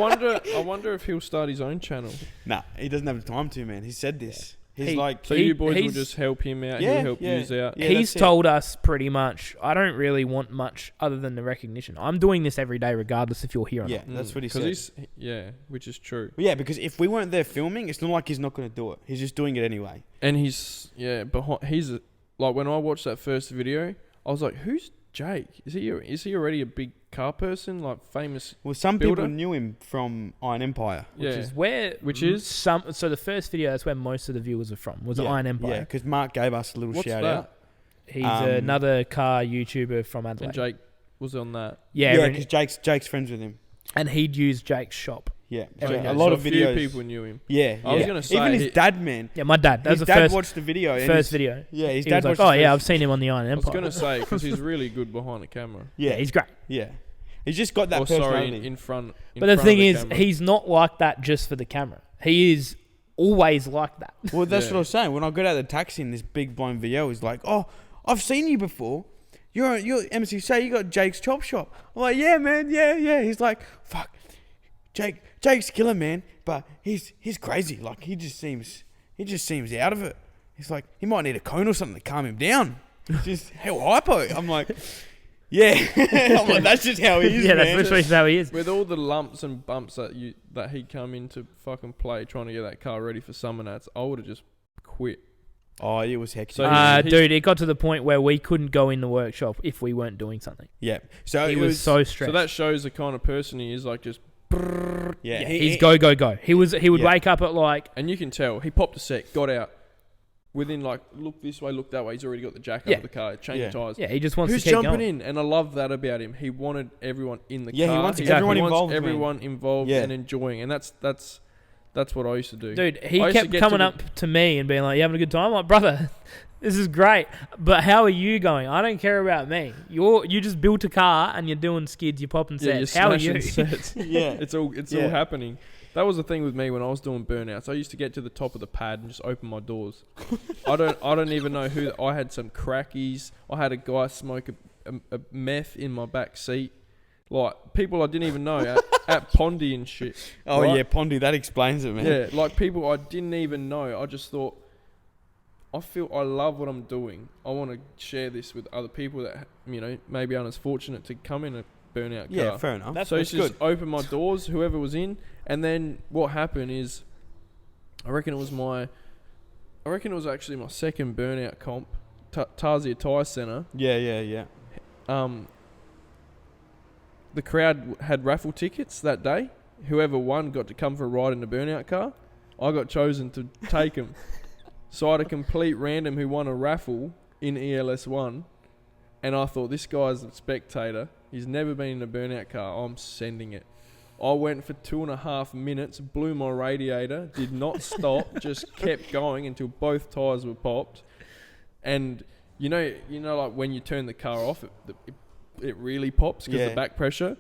wonder if he'll start his own channel. Nah, he doesn't have the time to, man. He said this. He's He- like, So He- you boys will he's- just help him out. Yeah, He'll help yeah. yous out. Yeah, He's that's it. told us pretty much, I don't really want much other than the recognition. I'm doing this every day regardless if you're here or yeah, not. that's what he Because said. which is true. Yeah, because if we weren't there filming, it's not like he's not going to do it. He's just doing it anyway. And he's like when I watched that first video, I was like, who's Jake, is he already a big car person, like famous? Well, some builder? people knew him from Iron Empire. Which is so the first video, that's where most of the viewers are from, was Iron Empire. Yeah, because Mark gave us a little What's shout that? out. He's another car YouTuber from Adelaide. And Jake was on that. Yeah, because Jake's friends with him. And he'd use Jake's shop. Yeah, Okay, a lot of few videos. people knew him. Yeah, I was gonna say even his dad, man. Yeah, my dad. That was His the dad first watched the video. video. Yeah, his He dad was watched. like, I've seen him on the Iron I Empire. was gonna say because he's really good behind the camera. Yeah, he's great. Yeah, he's just got that Or personality. sorry, in front. But the thing is, he's not like that just for the camera. He is always like that. Well, that's what I was saying. When I got out of the taxi in this big blind video, he's like, "Oh, I've seen you before. You're MCSA. You got Jake's Chop Shop." I'm like, "Yeah, man. Yeah." He's like, "Fuck, Jake's killer, man. But he's crazy. Like he just seems out of it. He's like, he might need a cone or something to calm him down. He's just hell hypo." I'm like, "Yeah." I'm like, "That's just how he is, Yeah, man." that's literally how he is. with all the lumps and bumps that he come in to fucking play, trying to get that car ready for Summernats, I would have just quit. Oh, it was hectic. So he's- Dude, it got to the point where we couldn't go in the workshop if we weren't doing something. Yeah. So He it was so stressed. So that shows the kind of person he is, like just. yeah. He's go. He would Yeah. wake up at like, And you can tell he popped a sec, got out. Within like look this way, look that way. He's already got the jack Yeah. out of the car, changing tires. yeah, he just wants Who's to keep jumping going. in? And I love that about him. He wanted everyone in the car. Yeah, he wants Exactly. everyone He wants involved. man. everyone involved Yeah. and enjoying, and that's what I used to do. Dude, he I used to kept get coming to up to me and being like, "You having a good time?" I'm like, "Brother, this is great, but how are you going? I don't care about me. You just built a car and you're doing skids, you're popping Yeah, sets. you're How are smashing you?" sets. Yeah. It's all happening. That was the thing with me when I was doing burnouts. I used to get to the top of the pad and just open my doors. I don't even know who. I had some crackies. I had a guy smoke a meth in my back seat. Like people I didn't even know at Pondy and shit. Oh right? yeah, Pondy. That explains it, man. Yeah, like people I didn't even know. I just thought, I love what I'm doing. I want to share this with other people that maybe aren't as fortunate to come in a burnout car. Yeah, fair enough. That's So it's good. just open my doors, whoever was in, and then what happened is, I reckon it was actually my second burnout comp, Tarzia Tyre Centre. Yeah. The crowd had raffle tickets that day. Whoever won got to come for a ride in the burnout car. I got chosen to take them. So I had a complete random who won a raffle in ELS1, and I thought, this guy's a spectator. He's never been in a burnout car. I'm sending it. I went for 2.5 minutes, blew my radiator, did not stop, just kept going until both tyres were popped. And you know, like when you turn the car off, it really pops because of back pressure.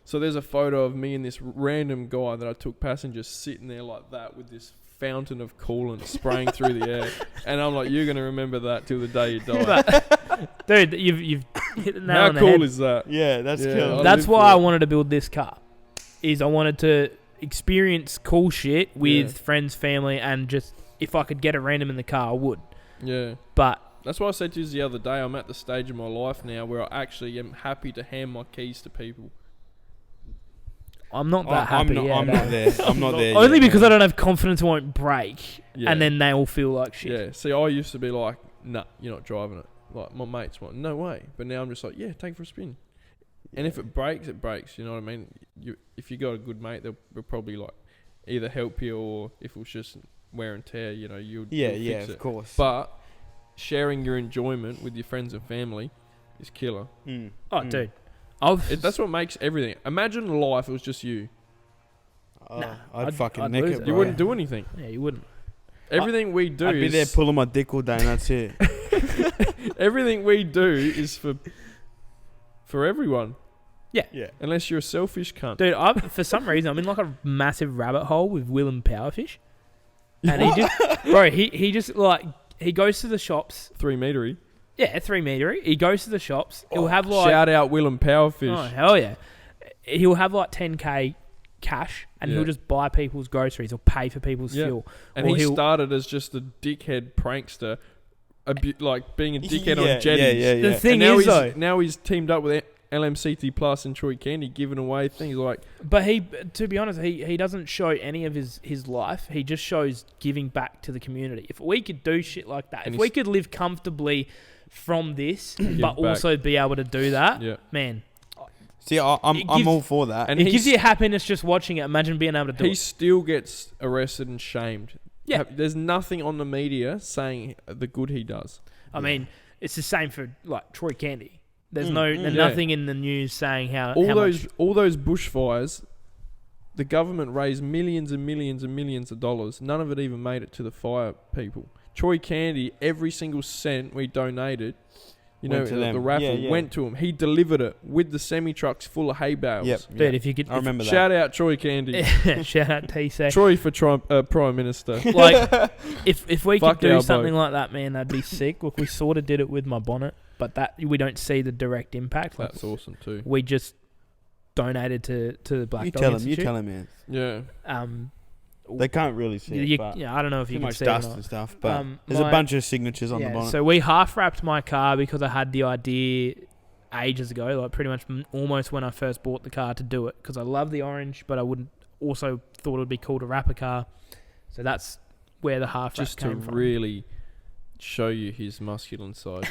So there's a photo of me and this random guy that I took passengers sitting there like that with this fountain of coolant spraying through the air. And I'm like, you're going to remember that till the day you die. Dude, you've hit the nail How on the cool head. is that? Yeah, that's Yeah. cool. I That's live why for I it. wanted to build this car. Is I wanted to experience cool shit with friends, family, and just if I could get a random in the car, I would. Yeah. But That's why I said to you the other day, I'm at the stage of my life now where I actually am happy to hand my keys to people. I'm not that happy. I'm not there. I'm not there. Only yet, because man. I don't have confidence it won't break, Yeah. and then they all feel like shit. Yeah. See, I used to be like, nah, you're not driving it. Like, my mates want, no way. But now I'm just like, yeah, take it for a spin. And if it breaks, it breaks. You know what I mean? If you got a good mate, they'll probably like either help you, or if it was just wear and tear, you'll fix it. of course. But sharing your enjoyment with your friends and family is killer. Oh, dude, That's what makes everything. Imagine life, it was just you. Nah, I'd fucking I'd nick lose it, it. bro. You wouldn't do anything. Yeah, you wouldn't. Everything we do I'd be there is pulling my dick all day, and that's it. everything we do is for everyone. Yeah. Unless you're a selfish cunt. Dude, for some reason, I'm in like a massive rabbit hole with Willem Powerfish. And he just like, he goes to the shops. 3 metery. Yeah, 3 meter. He goes to the shops. He'll have like, Shout out Willem Powerfish. oh, hell yeah. He'll have like 10K cash and Yeah. he'll just buy people's groceries or pay for people's Yeah. fuel. And Or he he'll- started as just a dickhead prankster, like being a dickhead Yeah, on jetties. yeah. The thing And is, though, now he's teamed up with LMCT Plus and Troy Candy giving away things like. But to be honest, he doesn't show any of his life. He just shows giving back to the community. If we could do shit like that, if we could live comfortably from this, but also be able to do that, man. See, I'm all for that. And it gives you happiness just watching it. Imagine being able to do it. He still gets arrested and shamed. Yeah. There's nothing on the media saying the good he does. I mean, it's the same for like Troy Candy. There's nothing in the news saying how all those bushfires, the government raised millions and millions and millions of dollars. None of it even made it to the fire people. Troy Candy, every single cent we donated, the raffle went to him. He delivered it with the semi-trucks full of hay bales. Yep. Dude, if you could... I remember that. Shout out Troy Candy. Shout out TC. Troy for Prime Minister. Like, if we could do something bloke. like that, man, that'd be sick. Look, we sort of did it with my bonnet, but that we don't see the direct impact. Like, that's awesome too. We just donated to the Black Dog Institute. You tell him, man. Yeah. They can't really see it. I don't know if you can see dust it or not. and stuff, but there's a bunch of signatures on the bonnet. So we half wrapped my car because I had the idea ages ago, like pretty much almost when I first bought the car to do it, because I love the orange, but I wouldn't also thought it would be cool to wrap a car. So that's where the half wrap came from. Just to really show you his masculine side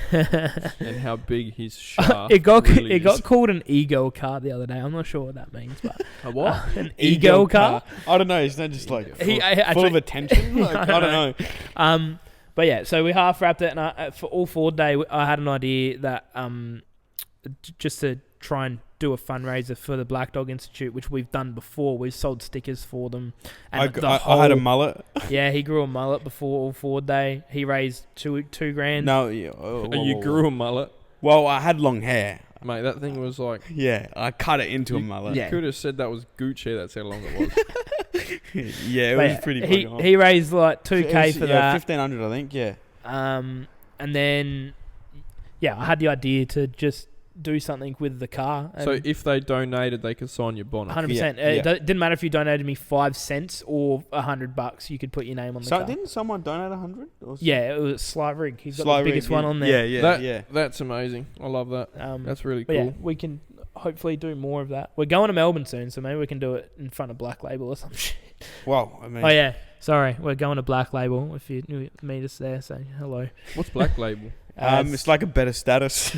and how big his shaft it got is. called an ego car the other day. I'm not sure what that means, but a what? An ego car? I don't know. It's not just like full of attention. Like, I don't know. But yeah, so we half wrapped it, and for all Ford Day, I had an idea that just to try and do a fundraiser for the Black Dog Institute, which we've done before. We've sold stickers for them. And I had a mullet. Yeah, he grew a mullet before all Ford Day. He raised $2,000. No, you grew a mullet? Well, I had long hair. Mate, that thing was like... Yeah, I cut it into a mullet. You could have said that was Gooch hair. That's how long it was. Yeah, it was pretty fucking long. He raised like $2,000 for that. 1,500, I think, yeah. And then, I had the idea to just do something with the car. So if they donated, they could sign your bonnet. 100%. It didn't matter if you donated me 5 cents or $100. You could put your name on the car. Didn't someone donate 100? Yeah, it was Sly Rig. He's got the biggest one on there. Yeah. That's amazing. I love that. That's really cool. Yeah, we can hopefully do more of that. We're going to Melbourne soon, so maybe we can do it in front of Black Label or some shit. Well, I mean... Oh, yeah. Sorry, we're going to Black Label. If you meet us there, say hello. What's Black Label? It's like a better status.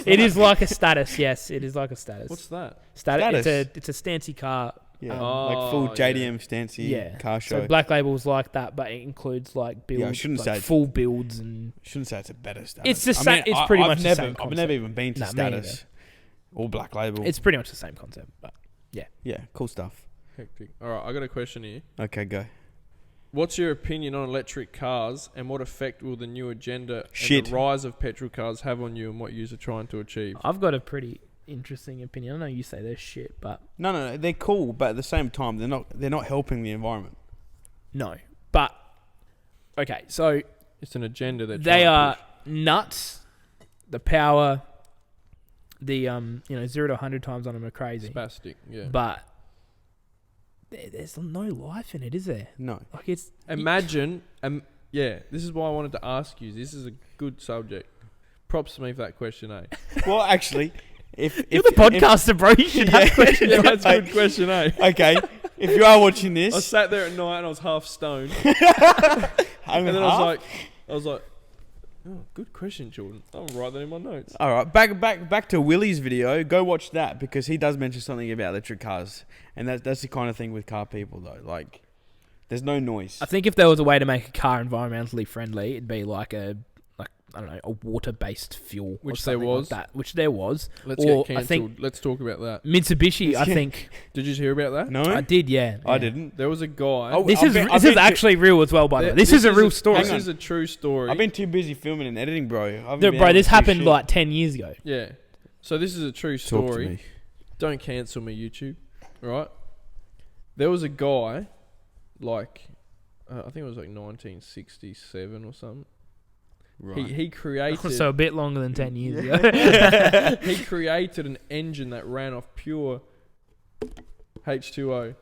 It is like a status, yes. It is like a status. What's that? Status. It's a Stancy car. Yeah, like full JDM Stancy car show. So Black Label's like that, but it includes like builds, I shouldn't say full builds and. Shouldn't say it's a better status. It's the same. It's pretty much the same concept. I've never even been to status or Black Label. It's pretty much the same concept, but yeah, cool stuff. Hectic. All right, I got a question here. Okay, go. What's your opinion on electric cars, and what effect will the new agenda and the rise of petrol cars have on you and what you are trying to achieve? I've got a pretty interesting opinion. I know you say they're shit, but no, they're cool, but at the same time, they're not helping the environment. No, but okay, so it's an agenda that they are nuts. The power, the 0 to 100 times on them are crazy, spastic. Yeah, but there's no life in it, is there? No. Like it's imagine. This is why I wanted to ask you. This is a good subject. Props to me for that question, eh? Well, actually, if you're the podcaster, bro, you should have questions. Yeah, that's a good question, eh? Okay, if you are watching this, I sat there at night and I was half stoned, and then I was like, oh, good question, Jordan. I'll write that in my notes. All right, back to Willie's video. Go watch that because he does mention something about electric cars, and that's the kind of thing with car people though. Like, there's no noise. I think if there was a way to make a car environmentally friendly, it'd be like a water-based fuel, which there was. Like that, which there was. Let's get cancelled. Let's talk about that. Mitsubishi, I think. Did you hear about that? No, I did. Yeah, I didn't. There was a guy. Oh, this is actually real as well, by the way. This is a real story. This is a true story. I've been too busy filming and editing, bro. This happened like 10 years ago. Yeah. So this is a true story. Talk to me. Don't cancel me, YouTube. Right? There was a guy, like, I think it was like 1967 or something. Right. He created... So a bit longer than 10 years ago. He created an engine that ran off pure H2O.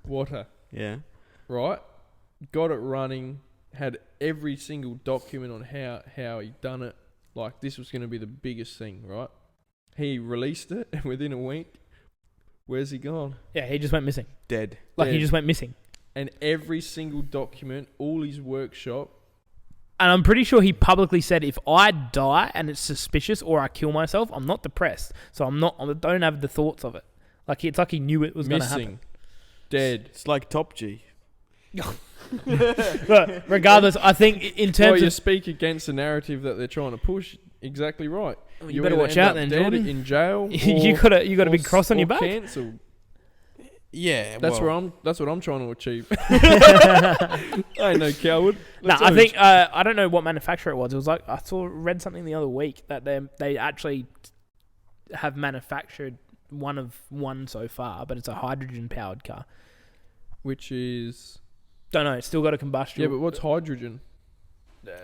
Water. Yeah. Right? Got it running. Had every single document on how he'd done it. Like, this was going to be the biggest thing, right? He released it, and within a week, where's he gone? Yeah, he just went missing. Dead. Like, he Dead. just went missing. And every single document, all his workshop. And I'm pretty sure he publicly said, if I die and it's suspicious or I kill myself, I'm not depressed. So I don't have the thoughts of it. Like, it's like he knew it was going to happen. Missing. Dead. It's like Top G. But regardless, I think in terms you of... speak against the narrative that they're trying to push. Exactly right. Well, you better either watch end out up then, dead Jordan. in jail. you got a big cross on your back. Cancelled. Yeah, That's what I'm trying to achieve. I ain't no coward. No, I think I don't know what manufacturer it was. It was like read something the other week that they actually have manufactured one so far, but it's a hydrogen powered car. Which is Don't know. It's still got a combustion. yeah, but what's hydrogen?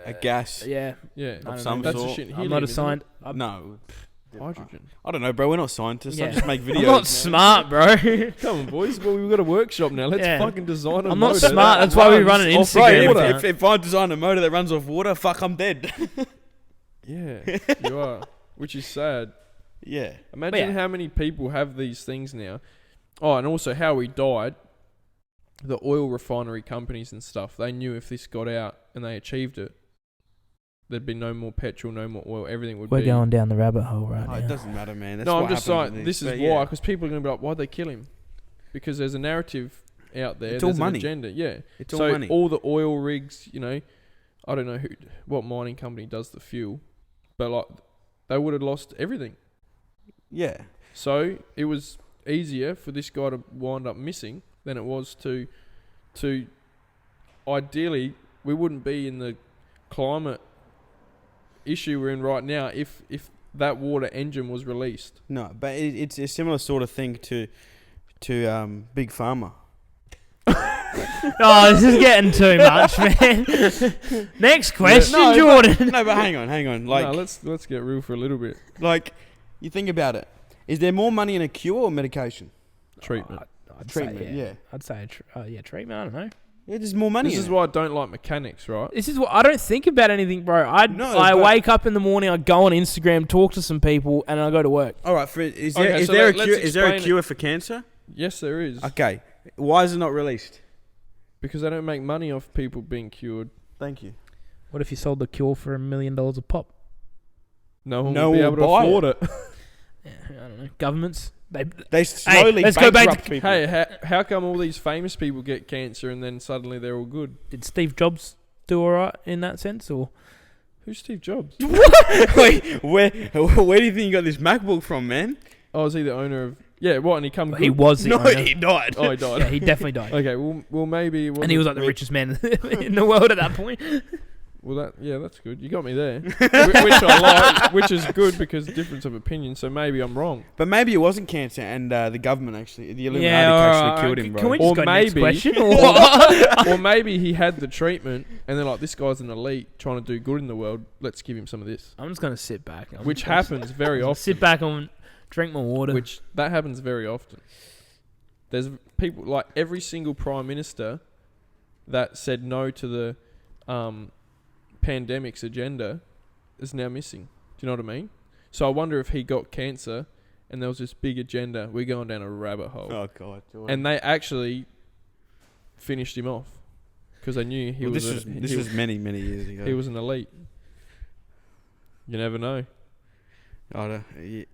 a gas. Yeah, Yeah, I don't some know. that's the sort. shit. I'm helium, not a isn't it? scientist. No. Hydrogen. I don't know, bro. We're not scientists. I Yeah. just make videos. I'm not man. smart, bro. Come on, boys. Well, we've got a workshop now. Let's Yeah. fucking design a I'm not motor smart. that That's why we run an runs off Instagram water. account. If I design a motor that runs off water, fuck, I'm dead. Yeah, you are. Which is sad. yeah. Imagine Yeah. how many people have these things now. Oh, and also how he died. The oil refinery companies and stuff, they knew if this got out and they achieved it, there'd be no more petrol, no more oil, everything would We're be... going down the rabbit hole right Oh, now. it doesn't matter, man. That's No, what I'm just happens saying, with this is but why, yeah. because people are going to be like, why'd they kill him? Because there's a narrative out there, It's all there's money. an agenda, yeah. It's So all money. all the oil rigs, you know, I don't know what mining company does the fuel, but like, they would have lost everything. Yeah. So it was easier for this guy to wind up missing than it was to ideally we wouldn't be in the climate issue we're in right now if that water engine was released. No, but it's a similar sort of thing to Big Pharma. Oh, this is getting too much, man. Next question, No, Jordan. No, but hang on. Like, No, let's get real for a little bit. like you think about it. Is there more money in a cure or medication? Treatment. I'd Treatment, say, yeah. I'd say, treatment. I don't know. Yeah, there's more money. This in is it. why I don't like mechanics, right? This is what I don't think about anything, bro. I No, but- wake up in the morning, I go on Instagram, talk to some people, and I go to work. All right. Is Okay, so there a let's cure? Is there a explain it. cure for cancer? Yes, there is. Okay. Why is it not released? Because they don't make money off people being cured. Thank you. What if you sold the cure for $1 million a pop? No one No would be one able to will buy afford it. Yeah, I don't know. Governments, They slowly let's go back bankrupt to- people. Hey, how come all these famous people get cancer and then suddenly they're all good? did Steve Jobs do all right in that sense, or Who's Steve Jobs? Wait, where do you think you got this MacBook from, man? Oh, is he the owner of... Yeah, what? And he come good? he was the No, owner. he died. Oh, he died. Yeah, he definitely died. Okay, well, maybe... It And he was like the richest man in the world at that point. Well, that's good. You got me there. Which I like, which is good because difference of opinion, so maybe I'm wrong. But maybe it wasn't cancer, and the government actually, the Illuminati Yeah, actually killed him, bro. Can we Or just go next maybe- question? Or Or maybe he had the treatment and they're like, this guy's an elite trying to do good in the world. Let's give him some of this. I'm just gonna sit back. Which happens very often. Sit back and drink my water. Which, that happens very often. There's people, like every single prime minister that said no to the pandemic's agenda is now missing. Do you know what I mean? So I wonder if he got cancer and there was this big agenda. We're going down a rabbit hole. Oh God! And they actually finished him off because they knew he was this was many years ago. he was an elite. You never know. Oh,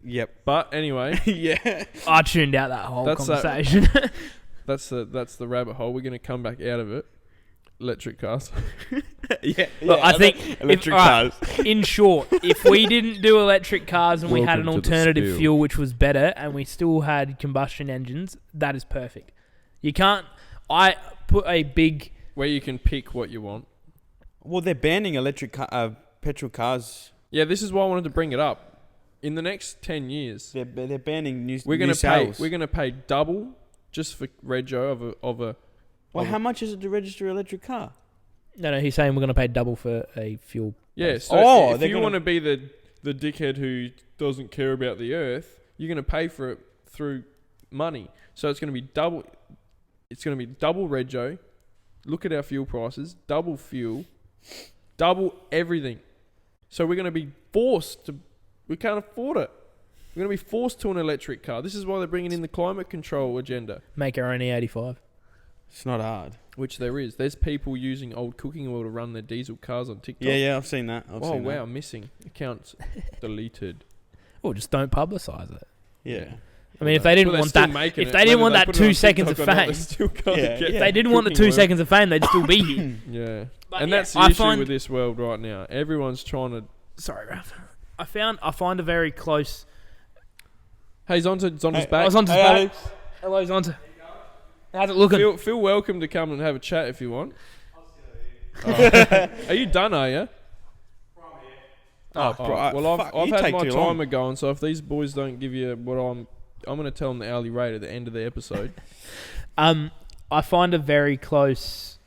yep. But anyway, Yeah. I tuned out that whole That's that- conversation. that's the rabbit hole. We're going to come back out of it. Electric cars. Yeah. Look, I think electric alright, cars. in short, if we didn't do electric cars and we had an Welcome to the alternative spiel. fuel which was better and we still had combustion engines, that is perfect. You can't... I put a big... Where you can pick what you want. Well, they're banning petrol cars. Yeah, this is why I wanted to bring it up. In the next 10 years, They're banning new we're new going to pay. sales. We're going to pay double just for rego of a. Well, of how a much is it to register an electric car? No, he's saying we're going to pay double for a fuel. yeah. So Oh, if they're you gonna- want to be the dickhead who doesn't care about the earth, you're going to pay for it through money. So it's going to be double. It's going to be double rego. Look at our fuel prices. Double fuel. Double everything. So we're going to be forced to. We can't afford it. We're going to be forced to an electric car. This is why they're bringing in the climate control agenda. Make our own E85. It's not hard. Which there is. There's people using old cooking oil to run their diesel cars on TikTok. Yeah, I've seen that. Missing. Accounts deleted. Or just don't publicise it. Yeah. I mean, if they didn't want that, if they didn't want that 2 seconds of fame, if they didn't want the 2 seconds of fame, they'd still be here. Yeah. But and yeah, that's the issue with this world right now. Everyone's trying to... Sorry, Raph. I find a very close... Hey, Zonta's back. Oh, Zonta's back. Hello, Zonta. How's it looking? Feel welcome to come and have a chat if you want. Are you done, are you? Well, I've had my timer going, so if these boys don't give you what I'm going to tell them the hourly rate at the end of the episode. I find a very close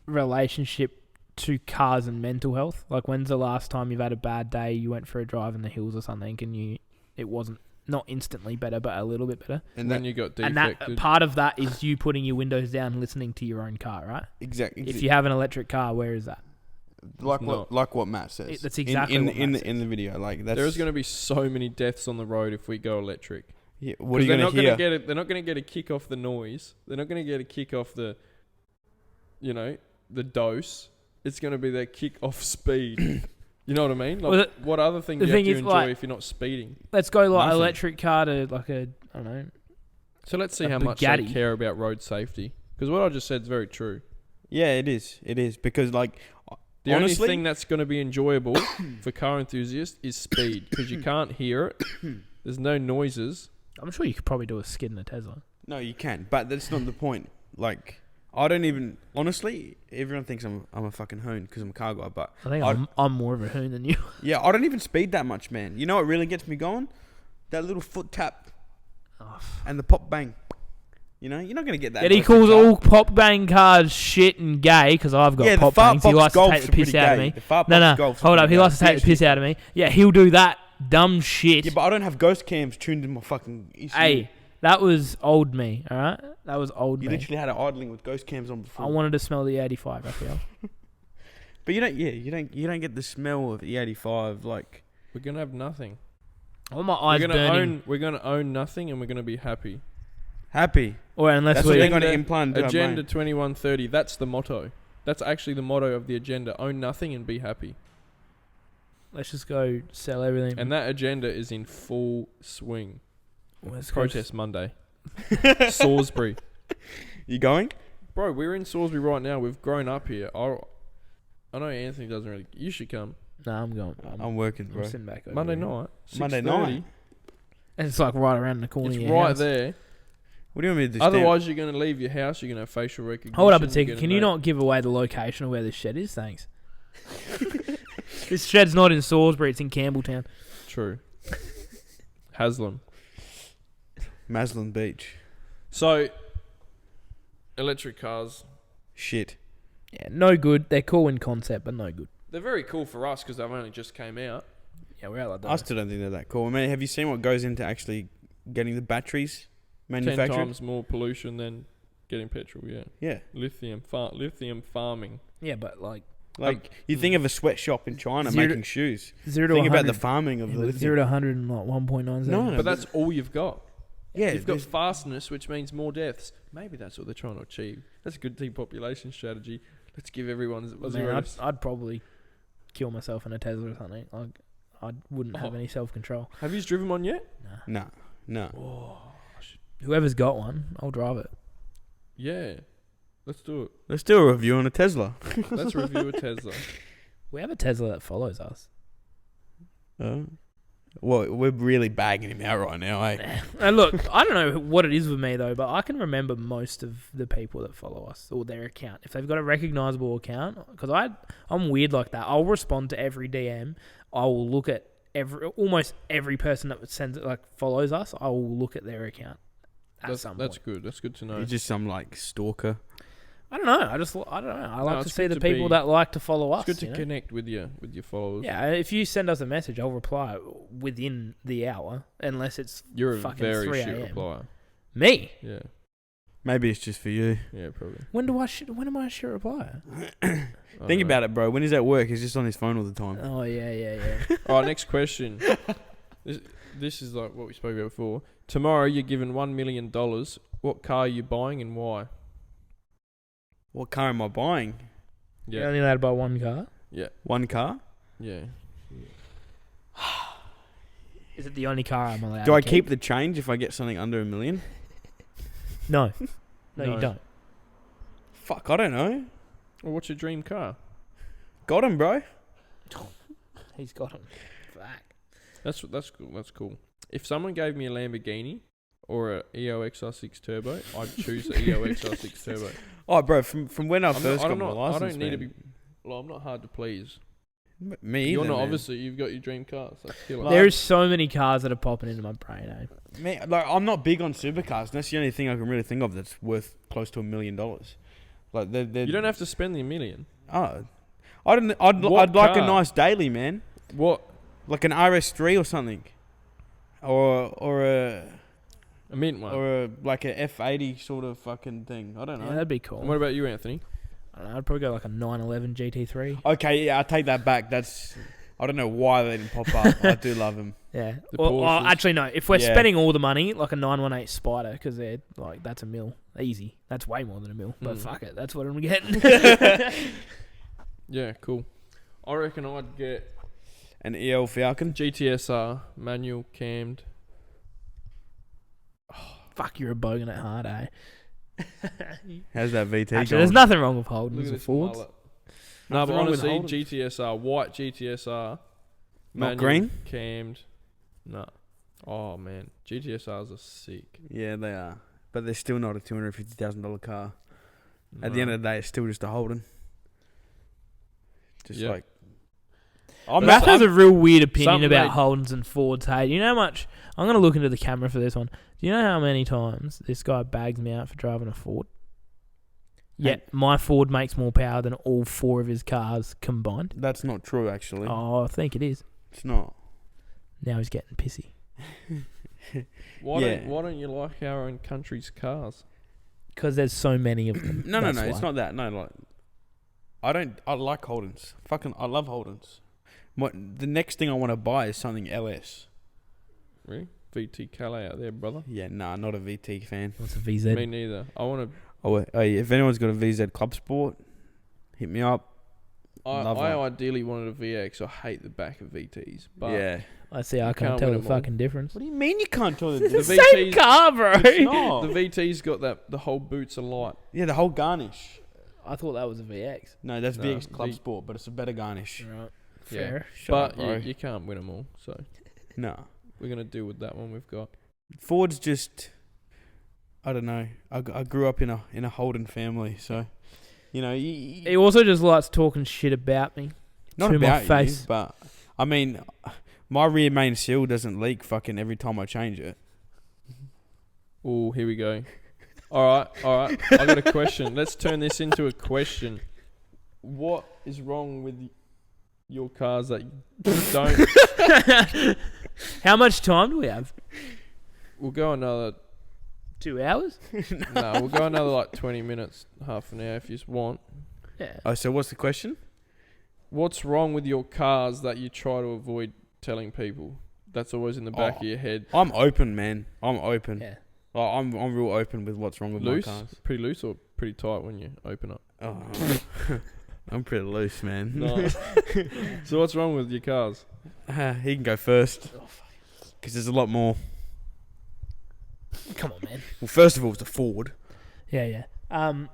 relationship to cars and mental health. Like, when's the last time you've had a bad day, you went for a drive in the hills or something, and it wasn't not instantly better, but a little bit better. And then you got defected. And that part of that is you putting your windows down and listening to your own car, right? Exactly. If you have an electric car, where is that? Like what Matt says. That's exactly in what Matt says. In the video. Like that's there's going to be so many deaths on the road if we go electric. Yeah, what are you going to hear? They're not going to get a kick off the noise. They're not going to get a kick off the dose. It's going to be their kick off speed. You know what I mean? Like, what other thing do you have to enjoy if you're not speeding? Let's go electric car to like I don't know. So let's see how much they care about road safety. Because what I just said is very true. Yeah, it is. It is. Because like... The only thing that's going to be enjoyable for car enthusiasts is speed. Because you can't hear it. There's no noises. I'm sure you could probably do a skid in a Tesla. No, you can. But that's not the point. Like... I don't even... Honestly, everyone thinks I'm a fucking hoon because I'm a car guy, but... I think I'm more of a hoon than you. Yeah, I don't even speed that much, man. You know what really gets me going? That little foot tap and the pop bang. You know? You're not going to get that. Yeah, he calls all pop bang cars shit and gay because I've got pop bangs. He likes to take the piss out of me. No, hold up. He likes to take the piss out of me. Yeah, he'll do that dumb shit. Yeah, but I don't have ghost cams tuned in my fucking ECU. Hey... That was old me, all right? That was old me. You literally had it idling with ghost cams on before. I wanted to smell the E85, Raffael. But you don't get the smell of E85 like... We're going to have nothing. All my eyes burning. We're going to own nothing and we're going to be happy. Happy? Or unless that's what they're going to implant. Agenda 2130, that's the motto. That's actually the motto of the agenda. Own nothing and be happy. Let's just go sell everything. And that agenda is in full swing. Protest Monday. Salisbury. You going? Bro, we're in Salisbury right now. We've grown up here. I know Anthony doesn't really... You should come. Nah, I'm going. I'm working, bro. I'm sitting back over Monday here. night. Monday night? And it's like right around the corner. It's right there. What do you want me to do? Otherwise, you're going to leave your house. You're going to have facial recognition. Hold up a second. Can you not give away the location of where this shed is? Thanks. This shed's not in Salisbury. It's in Campbelltown. True. Haslam. Maslin Beach. So, electric cars. Shit. Yeah, no good. They're cool in concept, but no good. They're very cool for us because they've only just came out. Yeah, we're out like that. I still don't think they're that cool. I mean, have you seen what goes into actually getting the batteries manufactured? 10 times more pollution than getting petrol, yeah. Yeah. Lithium farming. Yeah, but like you think of a sweatshop in China making shoes. 0 to think 100. about the farming of the lithium. 0 to 100 in like 1.97. No, but that's all you've got. Yeah, you've got fastness, which means more deaths. Maybe that's what they're trying to achieve. That's a good depopulation strategy. Let's give everyone zero. I'd probably kill myself in a Tesla or something. Like, I wouldn't have any self-control. Have you driven one yet? No. Oh, whoever's got one, I'll drive it. Yeah. Let's do it. Let's do a review on a Tesla. Let's review a Tesla. We have a Tesla that follows us. Well, we're really bagging him out right now, eh? And look, I don't know what it is with me though, but I can remember most of the people that follow us or their account. If they've got a recognizable account, because I'm weird like that. I'll respond to every DM. I will look at almost every person that follows us. I will look at their account. That's good. That's good to know. You're just some stalker. I don't know. I don't know. I like to see the people that like to follow us. It's good to connect with your followers. Yeah, if you send us a message, I'll reply within the hour, unless it's You're a fucking very 3 shit a.m. replier. Me? Yeah. Maybe it's just for you. Yeah, probably. When am I a shit replier? Think about it, bro. When he's at work, he's just on his phone all the time. Oh, yeah. All right, next question. This is like what we spoke about before. Tomorrow you're given $1 million. What car are you buying and why? What car am I buying? You're only allowed to buy one car? Yeah. One car? Yeah. Is it the only car I'm allowed Do to I keep the change if I get something under $1 million? No. No, No. you don't. Fuck, I don't know. Well, what's your dream car? Got him, bro. He's got him. Fuck. That's cool. That's cool. If someone gave me a Lamborghini or a EOXR6 Turbo, I'd choose the EOXR6 Turbo. Oh, bro, from when I first got my license, I don't need to man. be. Well, I'm not hard to please. Me either, You're not. man. Obviously, you've got your dream car. So kill it. Like- There's so many cars that are popping into my brain, eh? Man, like, I'm not big on supercars. That's the only thing I can really think of that's worth close to $1 million. Like they're You don't have to spend the $1 million. Oh, I'd What like a car? nice daily, man. What? Like an RS3 or something, or a mint one. or a like a F80 sort of fucking thing. I don't Yeah, know. that'd be cool. And what about you, Anthony? I don't know, I'd probably go like a 911 GT3. Okay, yeah, I take that back. That's I don't know why they didn't pop up. I do love them. Yeah. The Well, Porsches. actually, no. If we're Yeah. spending all the money, like a 918 Spider, because they're like, that's $1 million. Easy. That's way more than $1 million. But fuck it. That's what I'm getting. Yeah, cool. I reckon I'd get An EL Falcon. GTSR manual cammed. Fuck, you're a bogan at heart, eh? How's that VT Actually, going? there's nothing wrong with Look Holdens at or this Fords. mullet. No, Nothing but wrong with honestly, Holdens. GTSR, white GTSR. Not manual, green? Cammed. No. Oh, man. GTSRs are sick. Yeah, they are, but they're still not a $250,000 car. At the end of the day, it's still just a Holden. Just Yeah. like Matt has a real weird opinion something about made- Holdens and Fords. Hey, you know how much? I'm going to look into the camera for this one. Do you know how many times this guy bags me out for driving a Ford? Yet my Ford makes more power than all four of his cars combined. That's not true, actually. Oh, I think it is. It's not. Now he's getting pissy. Why Yeah. don't you like our own country's cars? Because there's so many of them. No, That's it's why. not that. No, like I like Holdens. I love Holdens. The next thing I want to buy is something LS. Really? VT Calais out there, brother. Yeah, nah, not a VT fan. What's a VZ? Me neither. I want to. Oh, yeah, if anyone's got a VZ Club Sport, hit me up. I Love one. ideally wanted a VX. I hate the back of VTs. But Yeah. I see. I You can't can't tell win the 'em all. fucking difference. What do you mean you can't tell the It's the difference? same car, bro. It's not. the VT's got the whole boots are light. Yeah, the whole garnish. I thought that was a VX. No, that's No, VX Club V- Sport, but it's a better garnish. Right. Yeah. Fair. Shut But up, bro. you can't win them all. So No. we're going to deal with that one we've got. Ford's just, I don't know. I grew up in a Holden family, so you know. He also just likes talking shit about me. Not to about my face. you, but I mean, my rear main seal doesn't leak fucking every time I change it. Oh, here we go. All right. I got a question. Let's turn this into a question. What is wrong with your cars that you don't? How much time do we have? We'll go another. 2 hours? No, we'll go another like 20 minutes, half an hour if you want. Yeah. Oh, so what's the question? What's wrong with your cars that you try to avoid telling people? That's always in the back of your head. I'm open, man. I'm open. Yeah. Like, I'm real open with what's wrong with Loose? my cars. Pretty loose or pretty tight when you open up? Oh, I'm pretty loose, man. No. So what's wrong with your cars? He can go first. Because there's a lot more. Come on, man. Well, first of all, it's a Ford. Yeah. I'll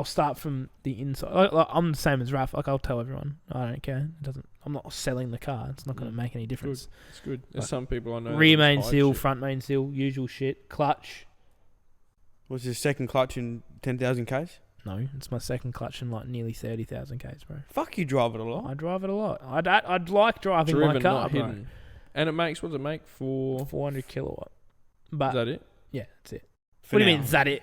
start from the inside. Like, I'm the same as Raph. Like, I'll tell everyone. I don't care. It doesn't. I'm not selling the car. It's not going to make any difference. It's good. There's Right. some people I know. Rear that main hide seal, shit. front main seal, usual shit. Clutch. What's your second clutch in 10,000 Ks? No, it's my second clutch in like nearly 30,000 Ks, bro. Fuck, you drive it a lot. I drive it a lot. I'd like driving Driven, my car, not bro. hidden. And it makes, what does it make for? 400 kilowatt. Is But that it? yeah, that's it. For What do you now. mean? Is that it?